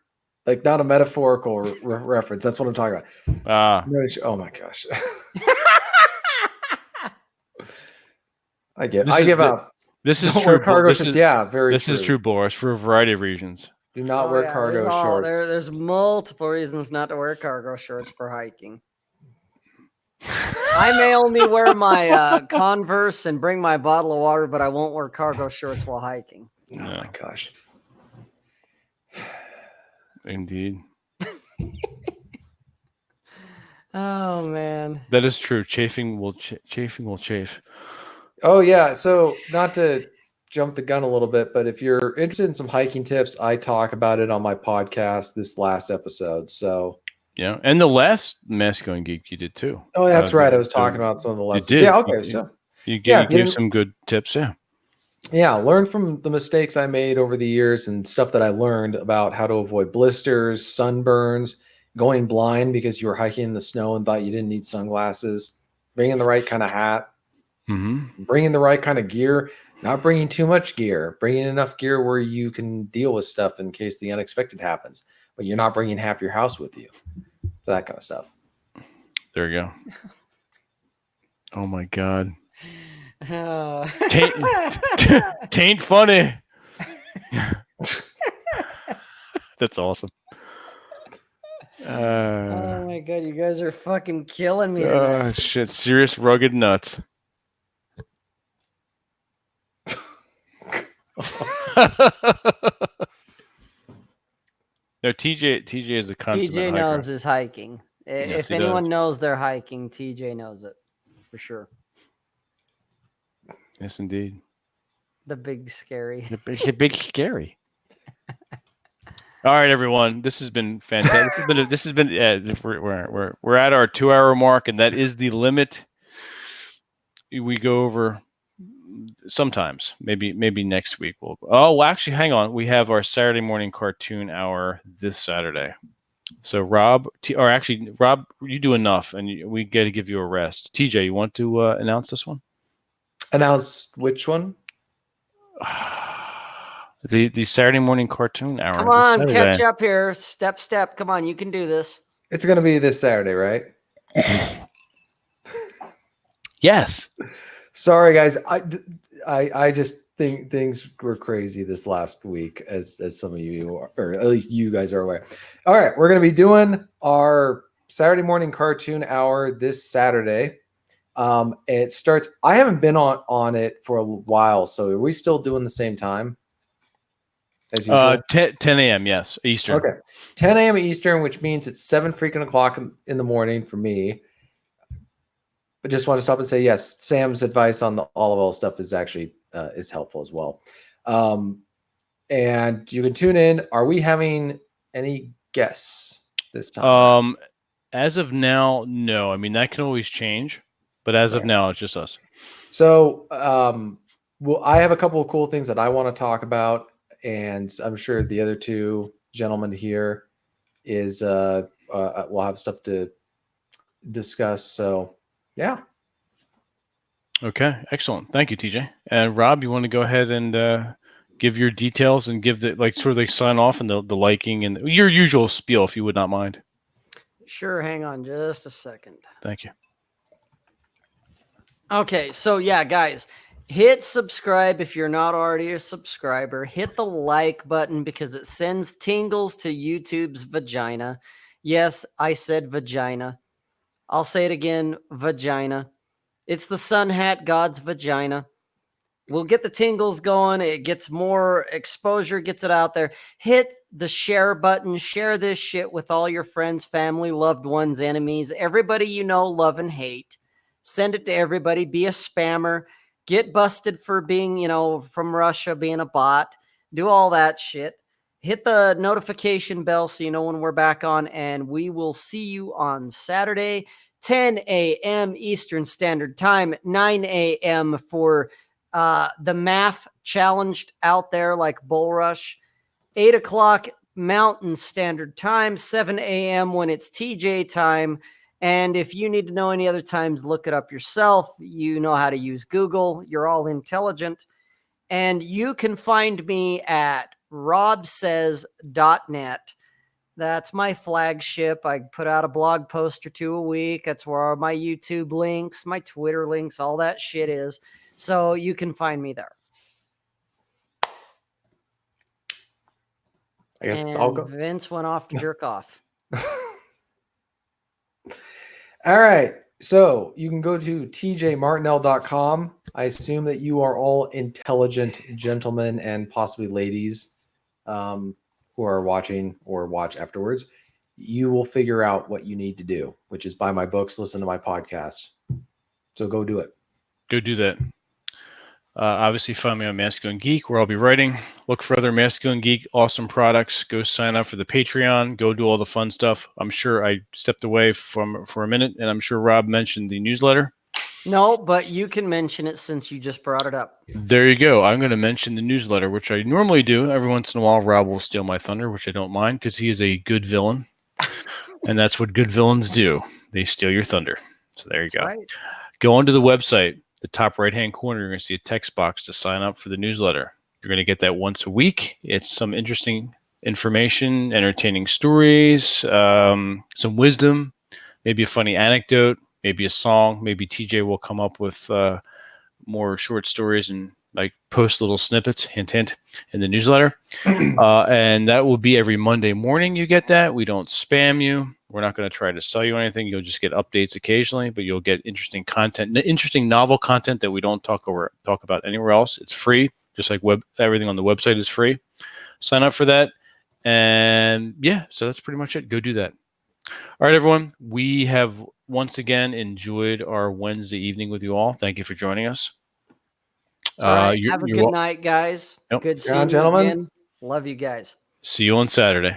like not a metaphorical reference. That's what I'm talking about. Oh my gosh. I give up. This is true. Cargo shorts. This is true, Boris, for a variety of reasons. Do not wear cargo shorts. There's multiple reasons not to wear cargo shorts for hiking. I may only wear my Converse and bring my bottle of water, but I won't wear cargo shorts while hiking. Oh my gosh. Indeed. Oh man. That is true. Chafing will chafe. Oh yeah. So not to jump the gun a little bit, but if you're interested in some hiking tips, I talk about it on my podcast this last episode. So yeah, and the last Masculine Geek you did too. Oh, that's right. I was talking about some of the lessons. You did. Yeah, okay. So you gave some good tips. Yeah, learn from the mistakes I made over the years and stuff that I learned about how to avoid blisters, sunburns, going blind because you were hiking in the snow and thought you didn't need sunglasses, bringing the right kind of hat, bringing the right kind of gear, not bringing too much gear, bringing enough gear where you can deal with stuff in case the unexpected happens, but you're not bringing half your house with you. That kind of stuff. There you go. Oh my God. Tain't funny. That's awesome. Oh my God, you guys are fucking killing me. Shit, serious rugged nuts. No, TJ is the consummate TJ hiker. knows his hiking. If anyone knows they're hiking, TJ knows it for sure. Yes, indeed. The big scary. The big scary. All right, everyone. This has been fantastic. We're at our 2-hour mark, and that is the limit. We go over sometimes. Maybe next week we'll. Actually, hang on. We have our Saturday morning cartoon hour this Saturday. So Rob, you do enough, and we got to give you a rest. TJ, you want to announce this one? Announce which one? The Saturday morning cartoon hour. Come on, catch up here. Step. Come on, you can do this. It's going to be this Saturday, right? Yes. Sorry, guys. I just think things were crazy this last week, as some of you are, or at least you guys are aware. All right, we're going to be doing our Saturday morning cartoon hour this Saturday. It starts. I haven't been on it for a while, so are we still doing the same time as usual? 10 a.m. Yes, Eastern. Okay, 10 a.m. Eastern, which means it's 7 freaking o'clock in the morning for me. But just want to stop and say yes. Sam's advice on the olive oil stuff is actually is helpful as well. And you can tune in. Are we having any guests this time? As of now, no. I mean, that can always change, but as of now, it's just us. So, well, I have a couple of cool things that I want to talk about, and I'm sure the other two gentlemen here is we'll have stuff to discuss. So, yeah. Okay, excellent. Thank you, TJ. And Rob, you want to go ahead and give your details and give the sort of sign off and the liking and your usual spiel, if you would not mind. Sure. Hang on just a second. Thank you. Okay, so yeah, guys, hit subscribe if you're not already a subscriber. Hit the like button because it sends tingles to YouTube's vagina. Yes, I said vagina. I'll say it again, vagina. It's the sun hat god's vagina. We'll get the tingles going. It gets more exposure, gets it out there. Hit the share button. Share this shit with all your friends, family, loved ones, enemies, everybody you know, love, and hate. Send it to everybody. Be a spammer. Get busted for being, from Russia, being a bot. Do all that shit. Hit the notification bell so you know when we're back on, and we will see you on Saturday, 10 a.m. Eastern Standard Time, 9 a.m. for the math challenged out there like Bull Rush, 8 o'clock Mountain Standard Time, 7 a.m. when it's TJ time. And if you need to know any other times, look it up yourself. You know how to use Google. You're all intelligent. And you can find me at robsays.net. That's my flagship. I put out a blog post or two a week. That's where my YouTube links, my Twitter links, all that shit is. So you can find me there. I guess and I'll go. Vince went off to jerk off. All right. So you can go to tjmartinell.com. I assume that you are all intelligent gentlemen and possibly ladies who are watching or watch afterwards. You will figure out what you need to do, which is buy my books, listen to my podcast. So go do it. Go do that. Obviously, find me on Masculine Geek, where I'll be writing. Look for other Masculine Geek awesome products. Go sign up for the Patreon. Go do all the fun stuff. I'm sure I stepped away for a minute, and I'm sure Rob mentioned the newsletter. No, but you can mention it since you just brought it up. There you go. I'm going to mention the newsletter, which I normally do. Every once in a while, Rob will steal my thunder, which I don't mind because he is a good villain. And that's what good villains do. They steal your thunder. So there you go. Right. Go onto the website. The top right-hand corner, you're going to see a text box to sign up for the newsletter. You're going to get that once a week. It's some interesting information, entertaining stories, some wisdom, maybe a funny anecdote, maybe a song. Maybe TJ will come up with more short stories and post little snippets, hint, hint, in the newsletter. And that will be every Monday morning. You get that. We don't spam you. We're not going to try to sell you anything. You'll just get updates occasionally, but you'll get interesting content, interesting novel content that we don't talk about anywhere else. It's free, just like everything on the website is free. Sign up for that. And yeah, so that's pretty much it. Go do that. All right, everyone. We have once again enjoyed our Wednesday evening with you all. Thank you for joining us. Have a good night, guys. Yep. Good seeing you gentlemen. again. Love you guys. See you on Saturday.